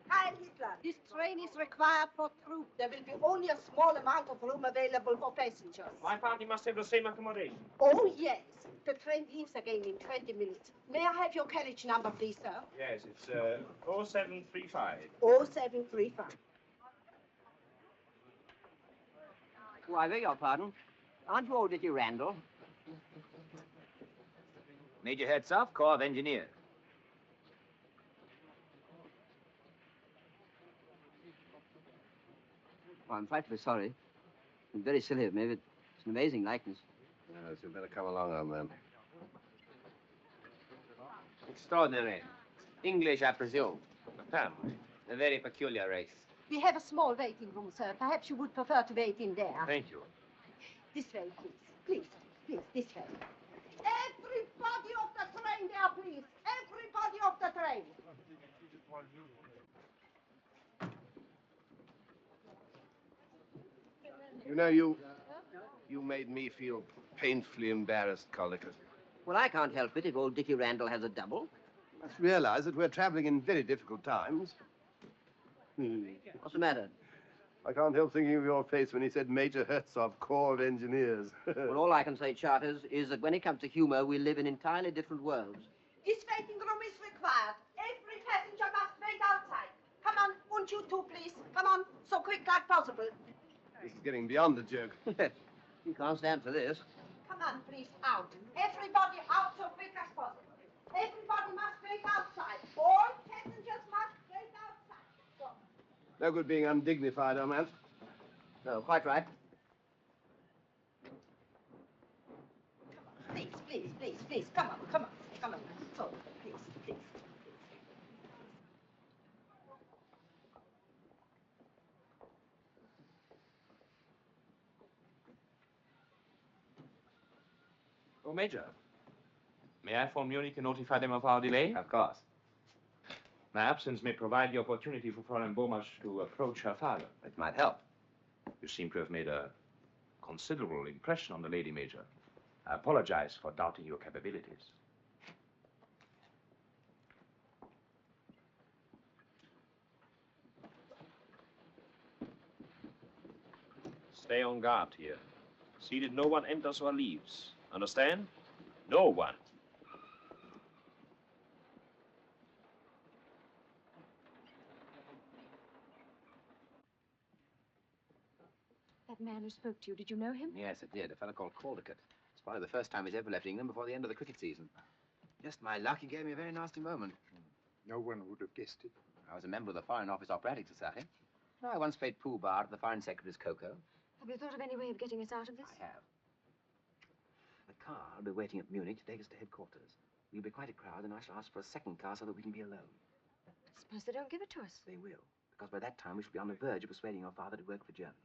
Heil Hitler. This train is required for troops. There will be only a small amount of room available for passengers. My party must have the same accommodation. Oh, yes. The train leaves again in 20 minutes. May I have your carriage number, please, sir? Yes, it's 0735. 0735. Oh, I beg your pardon. Aren't you old Dickie Randall? Major Herzog, Corps of Engineers. Oh, I'm frightfully sorry. I'm very silly of me, but it's an amazing likeness. Yes, you better come along on then. Extraordinary. English, I presume. Apparently. A very peculiar race. We have a small waiting room, sir. Perhaps you would prefer to wait in there. Thank you. This way, please. Please, please, this way. Everybody off the train there, please. Everybody off the train. You know, you made me feel painfully embarrassed, Collicutt. Well, I can't help it if old Dickie Randall has a double. You must realize that we're traveling in very difficult times. What's the matter? I can't help thinking of your face when he said Major Herzog, Corps of Engineers. Well, all I can say, Charters, is that when it comes to humor, we live in entirely different worlds. This waiting room is required. Every passenger must wait outside. Come on, won't you two, please? Come on, so quick like possible. This is getting beyond the joke. You can't stand for this. Come on, please, out. Everybody out so quick as possible. Everybody must wait outside. All passengers must wait outside. So. No good being undignified, old man. No, quite right. Please, please, please, please. Come on, come on, come on. So, please, please. Oh, Major. May I phone Munich and notify them of our delay? Of course. My absence may provide the opportunity for Fräulein Bomasch to approach her father. It might help. You seem to have made a considerable impression on the lady, Major. I apologize for doubting your capabilities. Stay on guard here. See that no one enters or leaves. Understand? No one. That man who spoke to you, did you know him? Yes, it did. A fellow called Caldicott. It's probably the first time he's ever left England before the end of the cricket season. Just my luck, he gave me a very nasty moment. No one would have guessed it. I was a member of the Foreign Office Operatic Society. No, I once played pool bar at the Foreign Secretary's cocoa. Have you thought of any way of getting us out of this? I have. The car will be waiting at Munich to take us to headquarters. We'll be quite a crowd, and I shall ask for a second car so that we can be alone. Suppose they don't give it to us. They will, because by that time we shall be on the verge of persuading your father to work for Germany.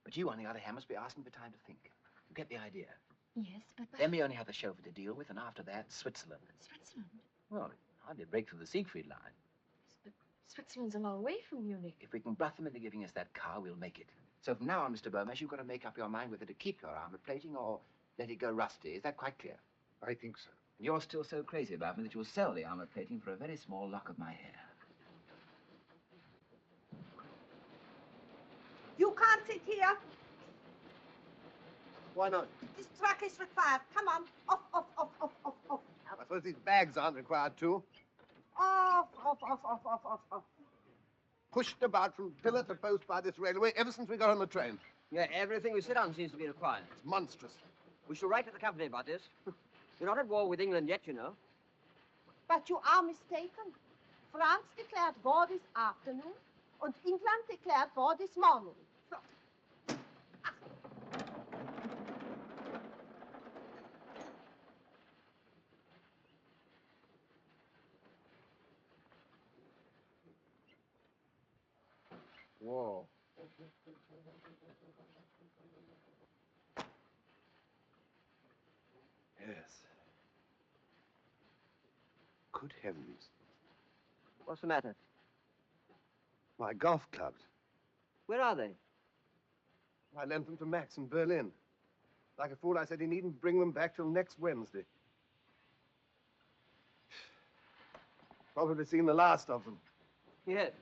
But you, on the other hand, must be asking for time to think. You get the idea? Yes, but... Then we only have the chauffeur to deal with, and after that, Switzerland. Switzerland? Well, hardly a break through the Siegfried line. But Switzerland's a long way from Munich. If we can bluff them into giving us that car, we'll make it. So from now on, Mr. Burmese, you've got to make up your mind whether to keep your armor plating or let it go rusty. Is that quite clear? I think so. And you're still so crazy about me that you'll sell the armor plating for a very small lock of my hair. You can't sit here. Why not? This truck is required. Come on. Off, off, off, off, off, off. I suppose these bags aren't required too. Off, off, off, off, off, off, off. Pushed about from pillar to post by this railway ever since we got on the train. Yeah, everything we sit on seems to be required. It's monstrous. We shall write to the company about this. We're not at war with England yet, you know. But you are mistaken. France declared war this afternoon, and England declared war this morning. So, Whoa. Yes. Good heavens. What's the matter? My golf clubs. Where are they? I lent them to Max in Berlin. Like a fool, I said he needn't bring them back till next Wednesday. Probably seen the last of them. Yes.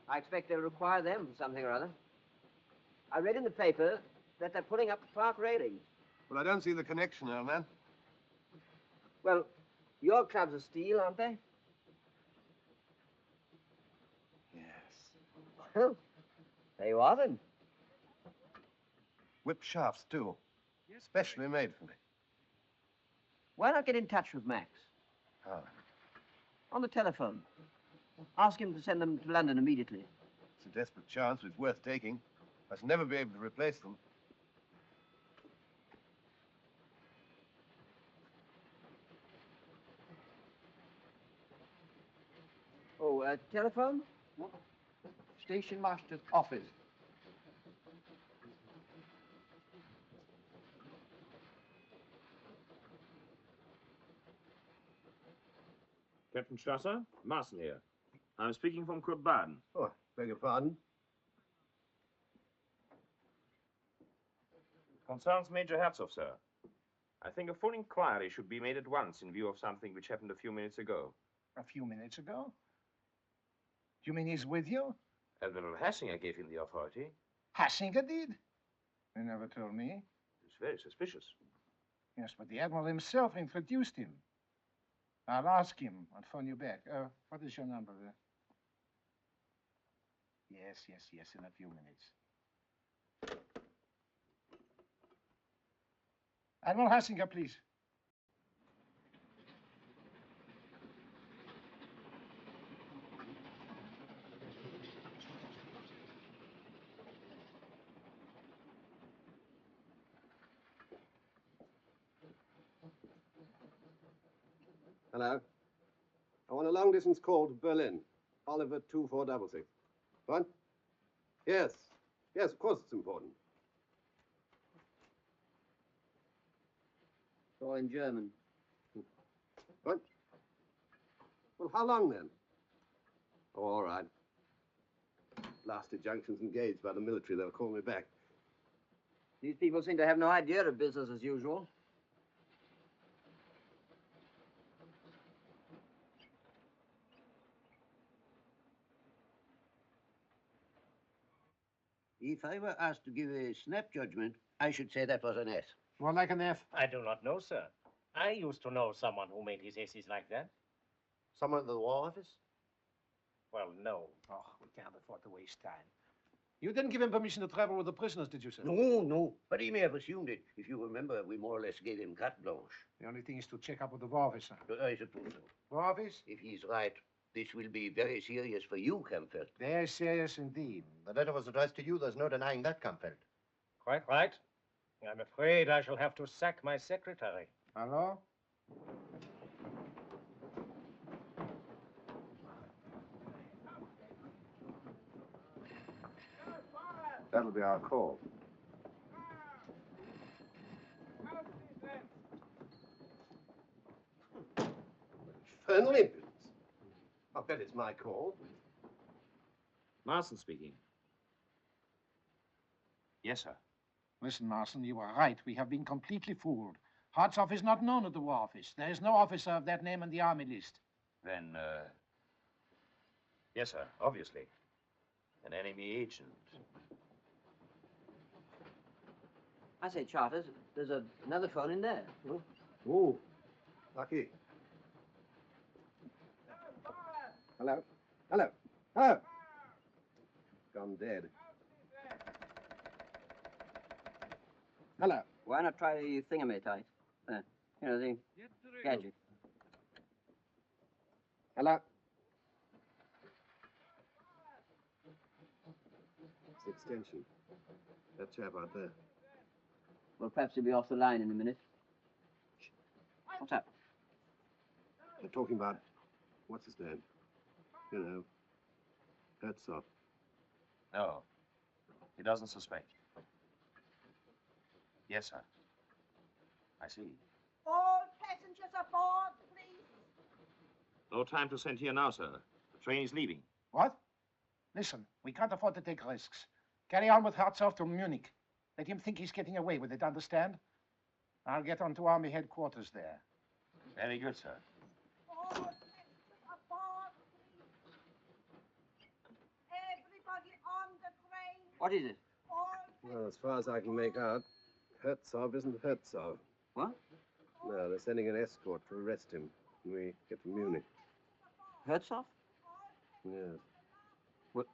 I expect they'll require them for something or other. I read in the paper that they're putting up the park railings. Well, I don't see the connection, old man. Well, your clubs are steel, aren't they? Yes. Well, there you are, then. Whip shafts, too. Specially made for me. Why not get in touch with Max? How? On the telephone. Ask him to send them to London immediately. It's a desperate chance, but it's worth taking. I shall never be able to replace them. Oh, telephone? Station master's office. Captain Strasser, Marson here. I'm speaking from Kurt Baden. Oh, beg your pardon? Concerns Major Herzog, sir. I think a full inquiry should be made at once in view of something which happened a few minutes ago. A few minutes ago? You mean he's with you? Admiral Hassinger gave him the authority. Hassinger did? He never told me. It's very suspicious. Yes, but the Admiral himself introduced him. I'll ask him. I'll phone you back. What is your number? Yes, in a few minutes. Admiral Hassinger, please. Hello. I want a long-distance call to Berlin. Oliver 2466. What? Yes. Yes, of course it's important. It's all in German. What? Well, how long then? Oh, all right. Blasted junction's engaged by the military. They'll call me back. These people seem to have no idea of business as usual. If I were asked to give a snap judgment, I should say that was an S. More like an F. I do not know, sir. I used to know someone who made his essays like that. Someone at the War Office? Well, no. Oh, we can't afford to waste time. You didn't give him permission to travel with the prisoners, did you, sir? No, no. But he may have assumed it. If you remember, we more or less gave him carte blanche. The only thing is to check up with the War Office, sir. I suppose so. War Office? If he's right, this will be very serious for you, Campbell. Very serious indeed. The letter was addressed to you. There's no denying that, Campbell. Quite right. I'm afraid I shall have to sack my secretary. Hello? That'll be our call. Infernal impudence. I'll bet it's my call. Marston speaking. Yes, sir. Listen, Marston, you are right. We have been completely fooled. Hartsoff is not known at the War Office. There is no officer of that name on the army list. Then, yes, sir, obviously. An enemy agent. I say, Charters, there's another phone in there. Oh, oh, lucky. Hello? Hello? Hello? Gone dead. Hello? Why not try the thingamatyte? You know, the gadget. Hello? It's the extension. That chap out there. Well, perhaps he'll be off the line in a minute. What's up? They're talking about, what's his name? You know, Herzog. No, he doesn't suspect. Yes, sir. I see. All passengers aboard, please. No time to send here now, sir. The train is leaving. What? Listen, we can't afford to take risks. Carry on with Hartsoff to Munich. Let him think he's getting away with it, understand? I'll get on to Army headquarters there. Very good, sir. All passengers aboard, please. Everybody on the train. What is it? All Well, as far as I can make out, Herzog isn't Herzog. What? No, they're sending an escort to arrest him when we get to Munich. Herzog? Yes. What?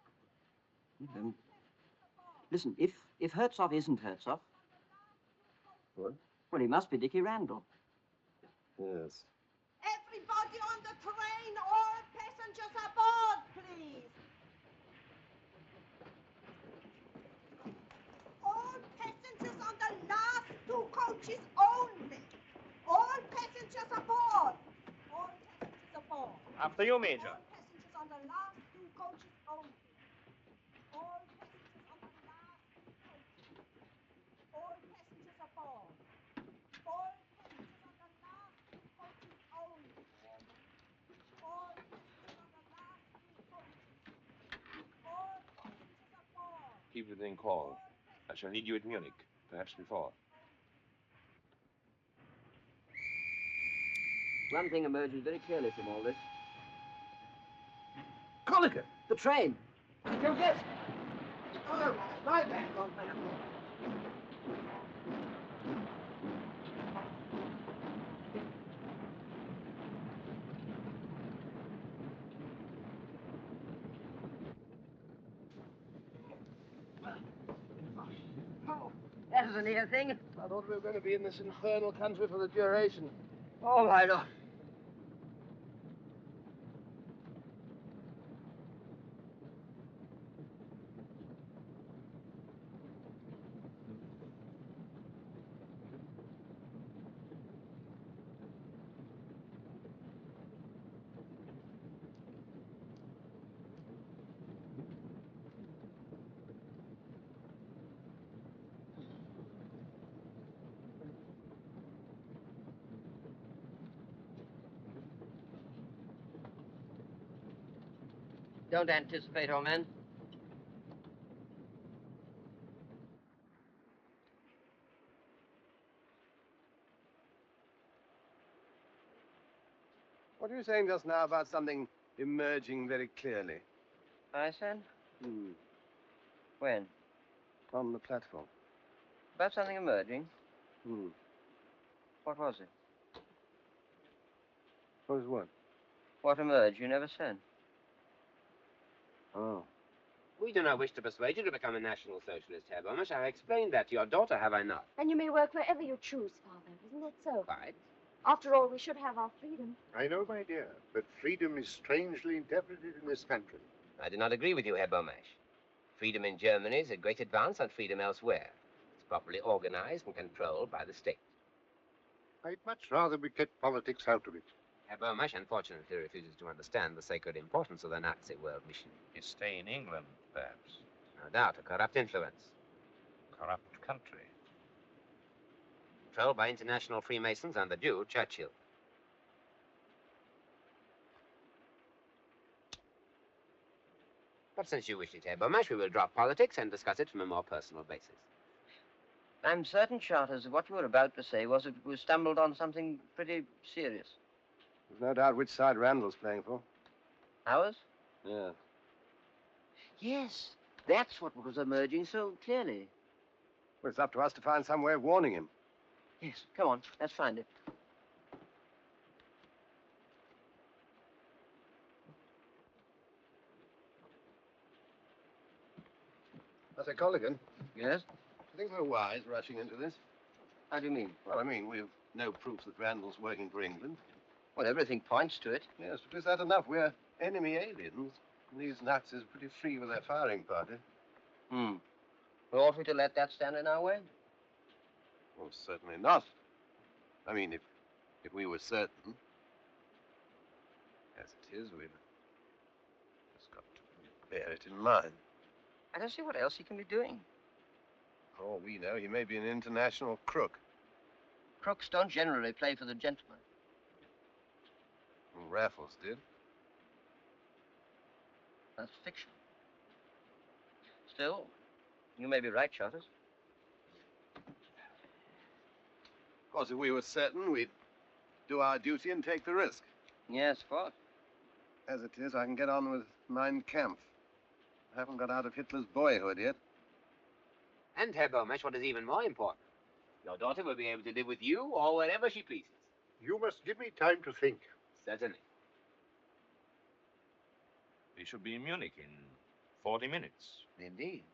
Listen, if Herzog isn't Herzog... What? Well, he must be Dickie Randall. Yes. Everybody on the train, all passengers aboard, please. All passengers on the last two coaches only. All passengers aboard. All passengers aboard. After you, Major. All passengers on the last two coaches only. All passengers on the last two coaches. All passengers aboard. All passengers on the last two coaches only. All passengers on the last two coaches. All passengers aboard. Keep within call. I shall need you at Munich, perhaps before. One thing emerges very clearly from all this. Colliker! The train! You get? Oh, no, lie back. That was a near thing. I thought we were going to be in this infernal country for the duration. Oh, my Lord. Don't anticipate, old man. What were you saying just now about something emerging very clearly? I said? Hmm. When? On the platform. About something emerging? Hmm. What was it? What was what? What emerged? You never said. Oh. We do not wish to persuade you to become a National Socialist, Herr Bomisch. I have explained that to your daughter, have I not? And you may work wherever you choose, Father. Isn't that so? Quite. After all, we should have our freedom. I know, my dear, but freedom is strangely interpreted in this country. I do not agree with you, Herr Bomisch. Freedom in Germany is a great advance on freedom elsewhere. It's properly organized and controlled by the state. I'd much rather we kept politics out of it. Herr Bomisch unfortunately refuses to understand the sacred importance of the Nazi world mission. You stay in England, perhaps. No doubt, a corrupt influence. Corrupt country. Controlled by international Freemasons and the Jew, Churchill. But since you wish it, Herr Bomisch, we will drop politics and discuss it from a more personal basis. I'm certain, Charters, that what you were about to say was that we stumbled on something pretty serious. There's no doubt which side Randall's playing for. Ours? Yeah. Yes, that's what was emerging so clearly. Well, it's up to us to find some way of warning him. Yes, come on, let's find it. I say, Colligan. Yes? I think we're wise rushing into this. How do you mean? Well, I mean, we've no proof that Randall's working for England. Well, everything points to it. Yes, but is that enough? We're enemy aliens. And these Nazis are pretty free with their firing party. Hmm. Well, ought we to let that stand in our way? Well, certainly not. I mean, if we were certain. As it is, we've just got to bear it in mind. I don't see what else he can be doing. For all we know, he may be an international crook. Crooks don't generally play for the gentleman. Well, Raffles did. That's fiction. Still, you may be right, Charters. Of course, if we were certain, we'd do our duty and take the risk. Yes, what? As it is, I can get on with Mein Kampf. I haven't got out of Hitler's boyhood yet. And, Herr Bomisch, what is even more important, your daughter will be able to live with you or wherever she pleases. You must give me time to think. Certainly. We should be in Munich in 40 minutes. Indeed.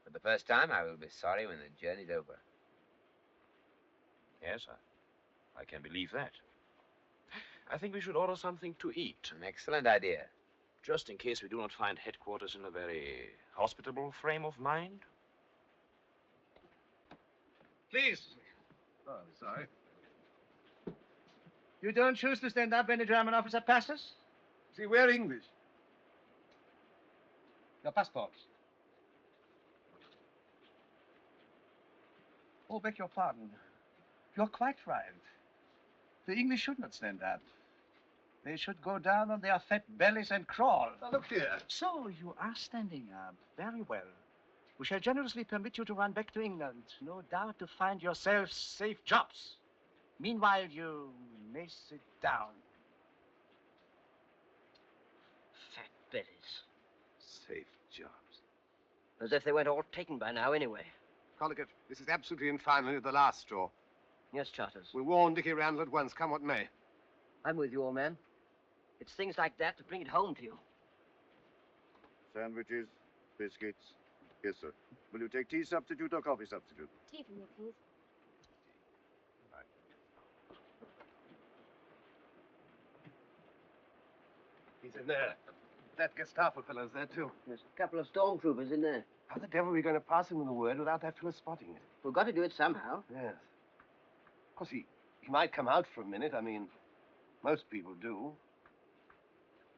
For the first time, I will be sorry when the journey's over. Yes, I can believe that. I think we should order something to eat. An excellent idea. Just in case we do not find headquarters in a very hospitable frame of mind. Please. Oh, I'm sorry. You don't choose to stand up when the German officer passes? See, we're English. Your passports. Oh, beg your pardon. You're quite right. The English should not stand up. They should go down on their fat bellies and crawl. Now, look here. So you are standing up. Very well. We shall generously permit you to run back to England. No doubt to find yourselves safe jobs. Meanwhile, you may sit down. Fat bellies. Safe jobs. As if they weren't all taken by now anyway. Colligan, this is absolutely and finally the last straw. Yes, Charters. We warned Dickie Randall at once, come what may. I'm with you, old man. It's things like that that bring it home to you. Sandwiches, biscuits. Yes, sir. Will you take tea substitute or coffee substitute? Tea for me, please. He's in there. That Gestapo fellow's there, too. There's a couple of stormtroopers in there. How the devil are we going to pass him the word without that fellow spotting it? We've got to do it somehow. Yes. Of course, he might come out for a minute. I mean, most people do.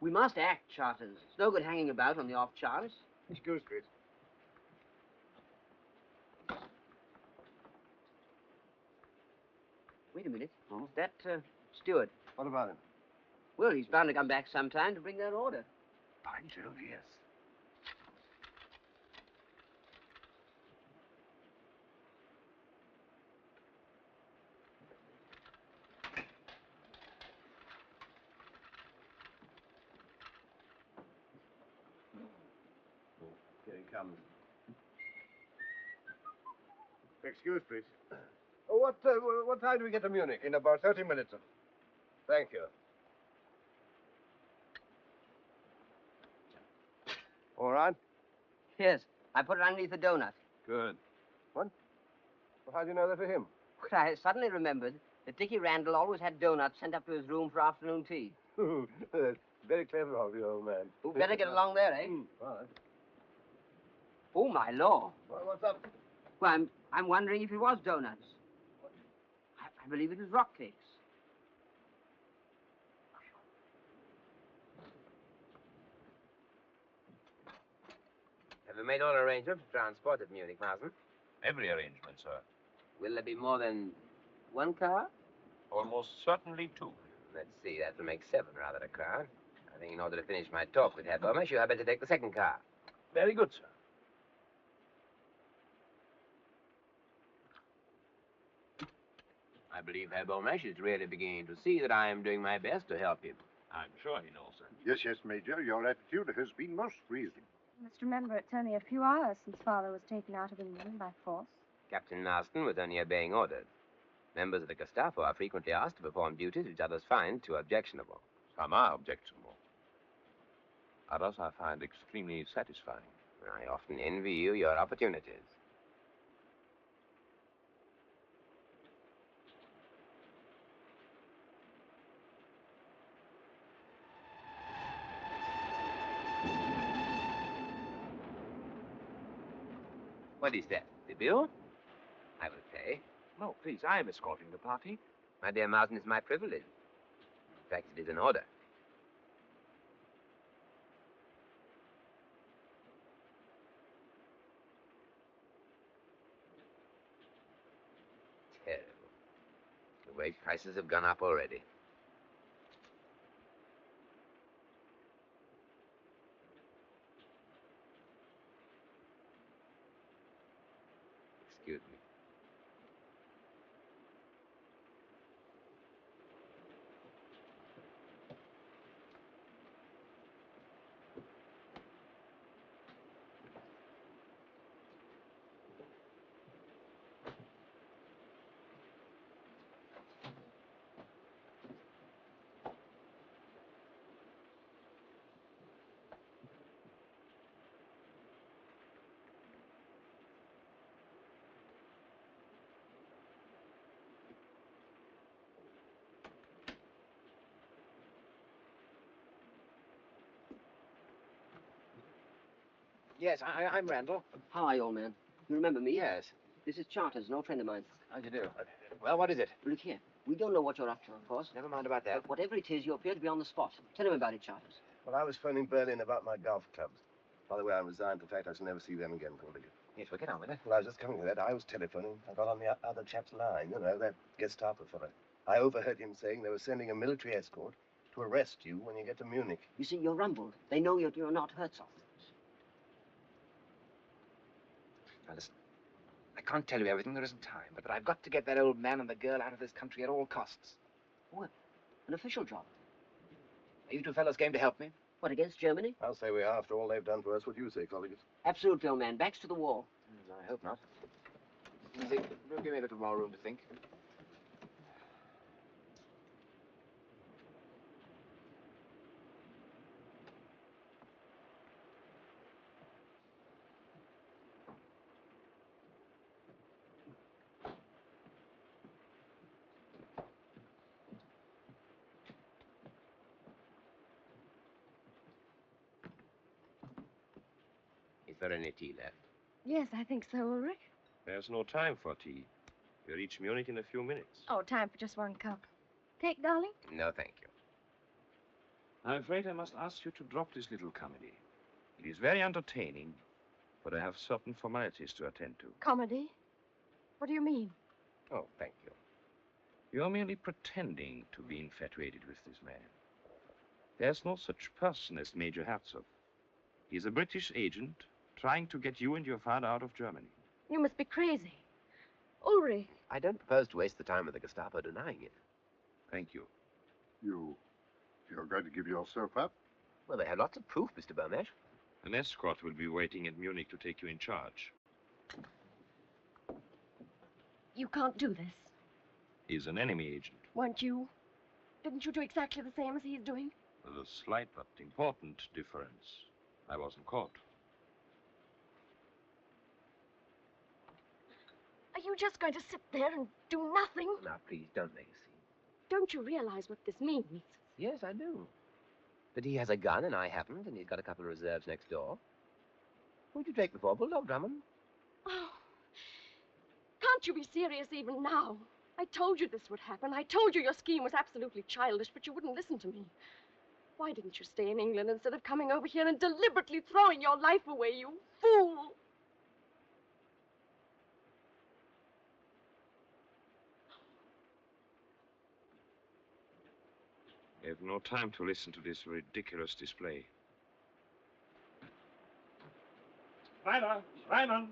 We must act, Charters. It's no good hanging about on the off chance. Excuse me. Wait a minute. That steward. What about him? Well, he's bound to come back sometime to bring that order. By Jove, yes. Here he comes. Excuse, please. Oh, what time do we get to Munich? In about 30 minutes. Thank you. All right? Yes, I put it underneath the donut. Good. What? Well, how do you know that for him? But I suddenly remembered that Dickie Randall always had donuts sent up to his room for afternoon tea. That's very clever of you, old man. Who better get along there, eh? All right. Oh, my law. Well, what's up? Well, I'm wondering if it was donuts. I believe it was rock cakes. Have you made all arrangements for transport at Munich, Marsden? Every arrangement, sir. Will there be more than one car? Almost certainly two. Let's see, that will make 7 rather a crowd. I think in order to finish my talk with Herr Bomesch, you had better take the second car. Very good, sir. I believe Herr Bomesch is really beginning to see that I am doing my best to help him. I'm sure he knows, sir. Yes, yes, Major. Your attitude has been most pleasing. You must remember it's only a few hours since Father was taken out of England by force. Captain Marston was only obeying orders. Members of the Gestapo are frequently asked to perform duties which others find too objectionable. Some are objectionable. Others I find extremely satisfying. I often envy you your opportunities. What is that? The bill? I will pay. No, please, I am escorting the party. My dear Marsden, it's my privilege. In fact, it is an order. Terrible. The way prices have gone up already. Excuse me. Yes, I'm Randall. How are you, old man? You remember me? Yes. This is Charters, an old friend of mine. How do you do? Well, what is it? Look here. We don't know what you're up to, of course. Never mind about that. But whatever it is, you appear to be on the spot. Tell him about it, Charters. Well, I was phoning Berlin about my golf clubs. By the way, I resigned. In fact, I shall never see them again for a bit. Yes, well, get on with it. Well, I was just coming to that. I was telephoning. I got on the other chap's line, you know, that Gestapo fellow. I overheard him saying they were sending a military escort to arrest you when you get to Munich. You see, you're rumbled. They know you're not Herzog. Now, listen. I can't tell you everything. There isn't time. But I've got to get that old man and the girl out of this country at all costs. What? An official job? Are you two fellows game to help me? What, against Germany? I'll say we are, after all they've done for us. What do you say, colleagues? Absolutely, old man. Backs to the wall. I hope not. Give me a little more room to think. Is there any tea left? Yes, I think so, Ulrich. There's no time for tea. We reach Munich in a few minutes. Oh, time for just one cup. Take, darling? No, thank you. I'm afraid I must ask you to drop this little comedy. It is very entertaining, but I have certain formalities to attend to. Comedy? What do you mean? Oh, thank you. You're merely pretending to be infatuated with this man. There's no such person as Major Herzog. He's a British agent trying to get you and your father out of Germany. You must be crazy. Ulrich. I don't propose to waste the time of the Gestapo denying it. Thank you. You're going to give yourself up? Well, they have lots of proof, Mr. Bomesch. An escort will be waiting at Munich to take you in charge. You can't do this. He's an enemy agent. Weren't you? Didn't you do exactly the same as he's doing? With a slight but important difference. I wasn't caught. Are you just going to sit there and do nothing? Now, please, don't make a scene. Don't you realize what this means? Yes, I do. That he has a gun and I haven't, and he's got a couple of reserves next door. Who'd you take me for, Bulldog Drummond? Oh, can't you be serious even now? I told you this would happen. I told you your scheme was absolutely childish, but you wouldn't listen to me. Why didn't you stay in England instead of coming over here and deliberately throwing your life away, you fool? I have no time to listen to this ridiculous display. Schreiner! Schreiner!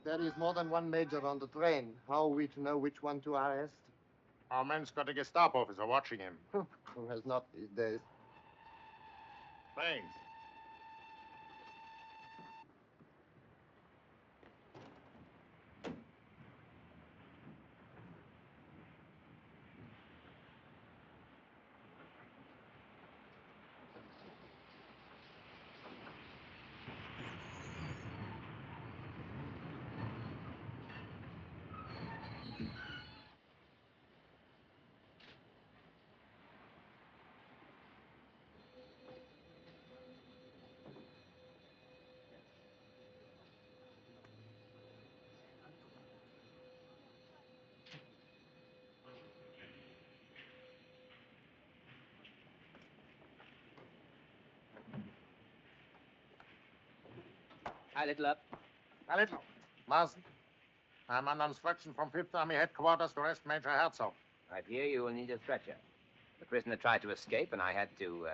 If there is more than one major on the train, how are we to know which one to arrest? Our man's got a Gestapo officer watching him. Who has not these days? Thanks. Hi, Little Up. A little. Marsden, I'm under instruction from 5th Army headquarters to arrest Major Herzog. I fear you will need a stretcher. The prisoner tried to escape, and I had to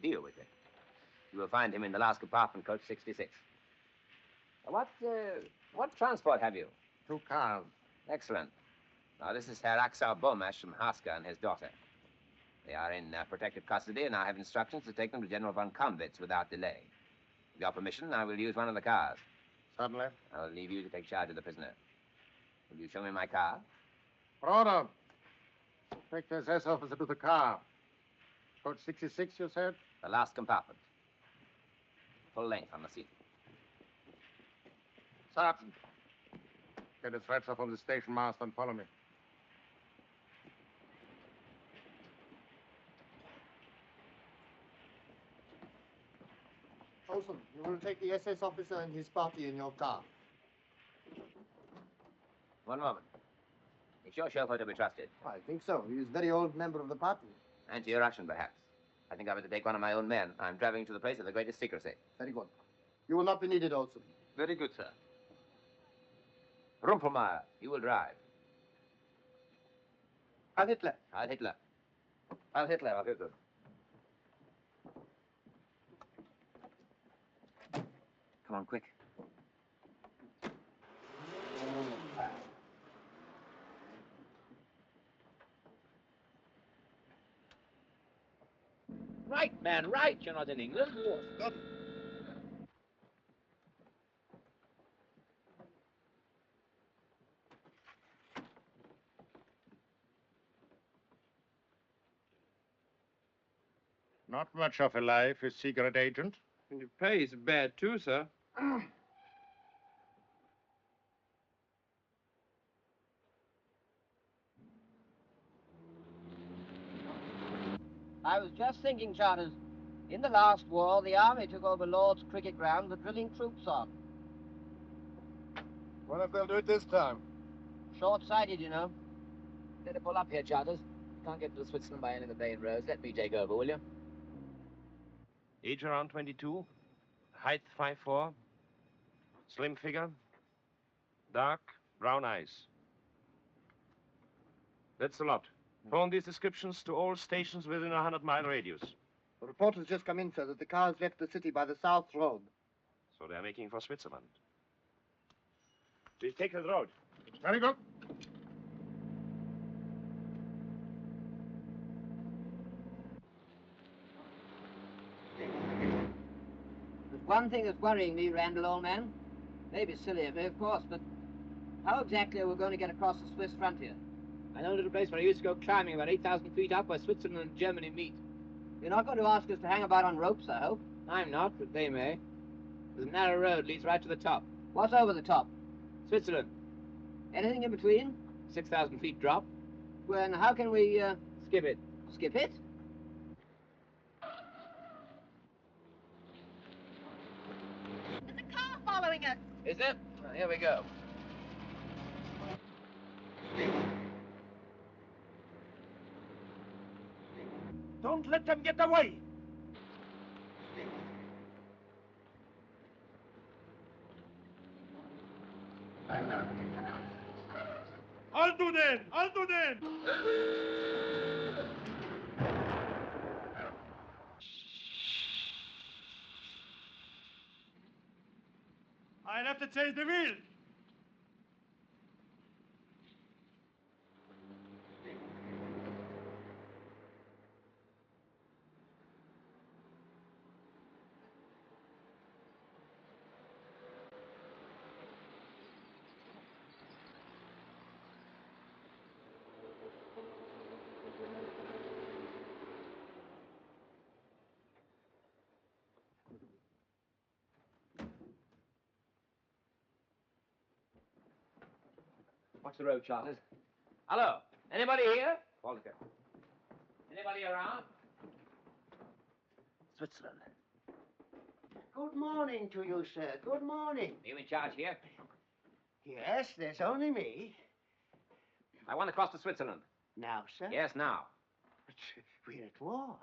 deal with it. You will find him in the last compartment, coach 66. What transport have you? 2 cars. Excellent. Now, this is Herr Axel Bomash from Haska and his daughter. They are in protective custody, and I have instructions to take them to General von Kaunwitz without delay. With your permission, I will use one of the cars. Certainly. I'll leave you to take charge of the prisoner. Will you show me my car? Order. Take the SS officer to the car. Coach 66, you said? The last compartment. Full length on the seat. Sergeant. Get a stretcher from the station master and follow me. Olson, you will take the SS officer and his party in your car. One moment. Is your chauffeur to be trusted? I think so. He is a very old member of the party. Anti-Russian, perhaps. I think I better take one of my own men. I'm traveling to the place of the greatest secrecy. Very good. You will not be needed, Olson. Very good, sir. Rumpelmeyer, you will drive. Heil Hitler. Heil Hitler. Heil Hitler. Heil Hitler. Come on, quick. Right, man, right. You're not in England. Good. Not much of a life, a secret agent. And your pay is bad, too, sir. I was just thinking, Charters, in the last war, the army took over Lord's cricket ground with drilling troops on. Wonder if they'll do it this time. Short-sighted, you know. Better pull up here, Charters. Can't get to Switzerland by any of the main roads. Let me take over, will you? Age around 22. Height 5'4". Slim figure. Dark brown eyes. That's a lot. Phone these descriptions to all stations within a 100-mile radius. The report has just come in, sir, that the car has left the city by the South Road. So they're making for Switzerland. Please take the road. Very good. There's one thing that's worrying me, Randall, old man. Maybe silly of me, of course, but how exactly are we going to get across the Swiss frontier? I know a little place where I used to go climbing about 8,000 feet up where Switzerland and Germany meet. You're not going to ask us to hang about on ropes, I hope? I'm not, but they may. There's a narrow road leads right to the top. What's over the top? Switzerland. Anything in between? 6,000 feet drop. Well, and how can we, Skip it. Skip it? There's a car following us. Is there? Well, here we go. Don't let them get away. Altunen! Altunen! I'll have to change the wheel. Watch the road, Charles. Hello. Anybody here? Walter. Anybody around? Switzerland. Good morning to you, sir. Good morning. Are you in charge here? Yes, there's only me. I want to cross to Switzerland. Now, sir? Yes, now. But we're at war.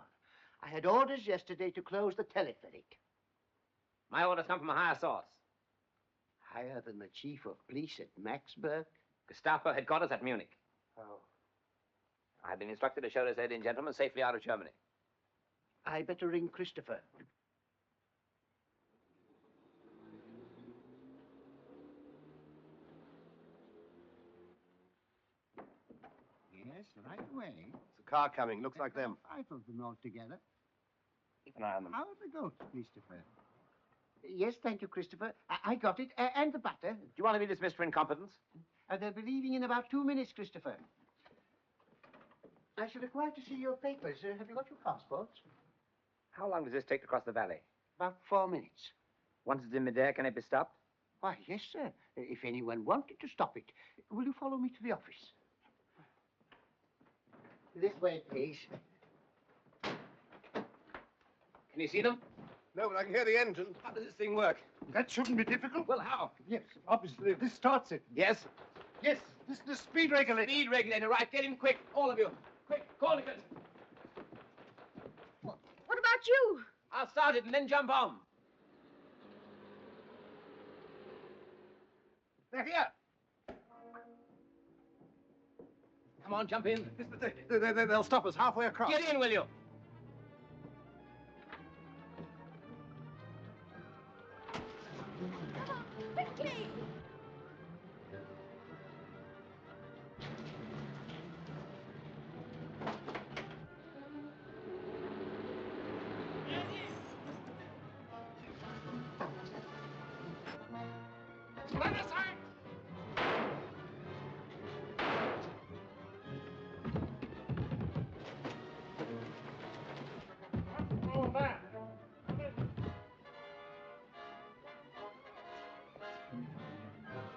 I had orders yesterday to close the telepheric. My orders come from a higher source. Higher than the chief of police at Maxburg? Gestapo headquarters at Munich. Oh. I've been instructed to show this lady and gentleman safely out of Germany. I better ring Christopher. Yes, right away. There's a car coming. Looks like them. 5 of them altogether. Keep an eye on them. How are the goats, Christopher? Yes, thank you, Christopher. I got it. And the butter. Do you want to be dismissed for incompetence? They'll be leaving in about 2 minutes, Christopher. I shall require to see your papers. Have you got your passports? How long does this take to cross the valley? About 4 minutes. Once it's in midair, can it be stopped? Why, yes, sir. If anyone wanted to stop it. Will you follow me to the office? This way, please. Can you see them? No, but I can hear the engine. How does this thing work? That shouldn't be difficult. Well, how? Yes, obviously. This starts it. Yes? Yes, this is the speed regulator. Speed regulator, right. Get in quick, all of you. Quick, call it. What about you? I'll start it and then jump on. They're here. Come on, jump in. They'll stop us halfway across. Get in, will you? Quickly!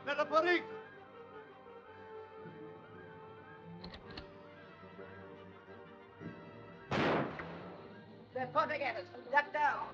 Telepheric! They're pointing at us. Duck down.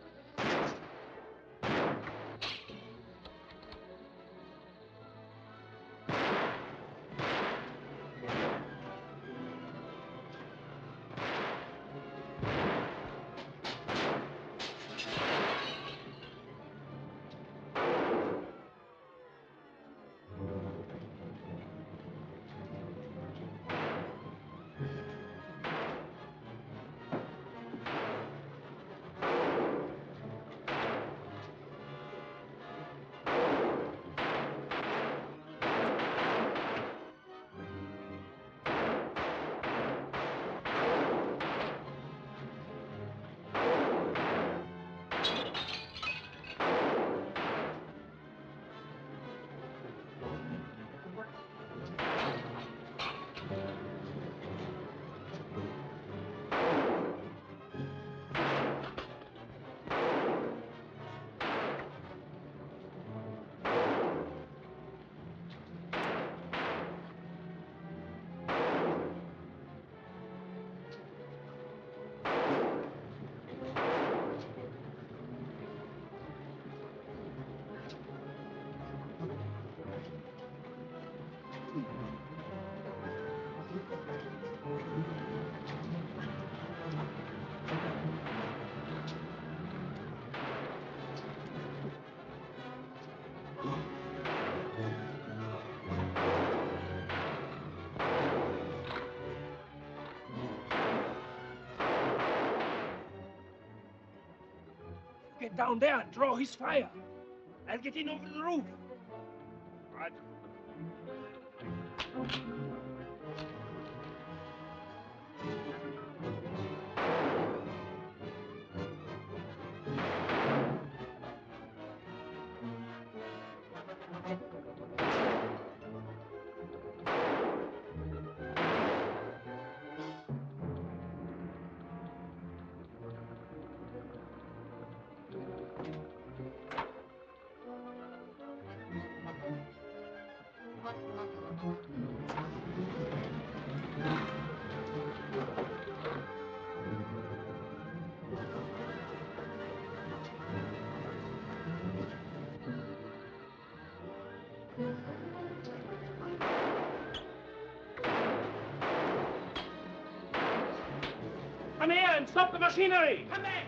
Get down there and draw his fire. I'll get in over the roof. Right. Come here and stop the machinery! Come back!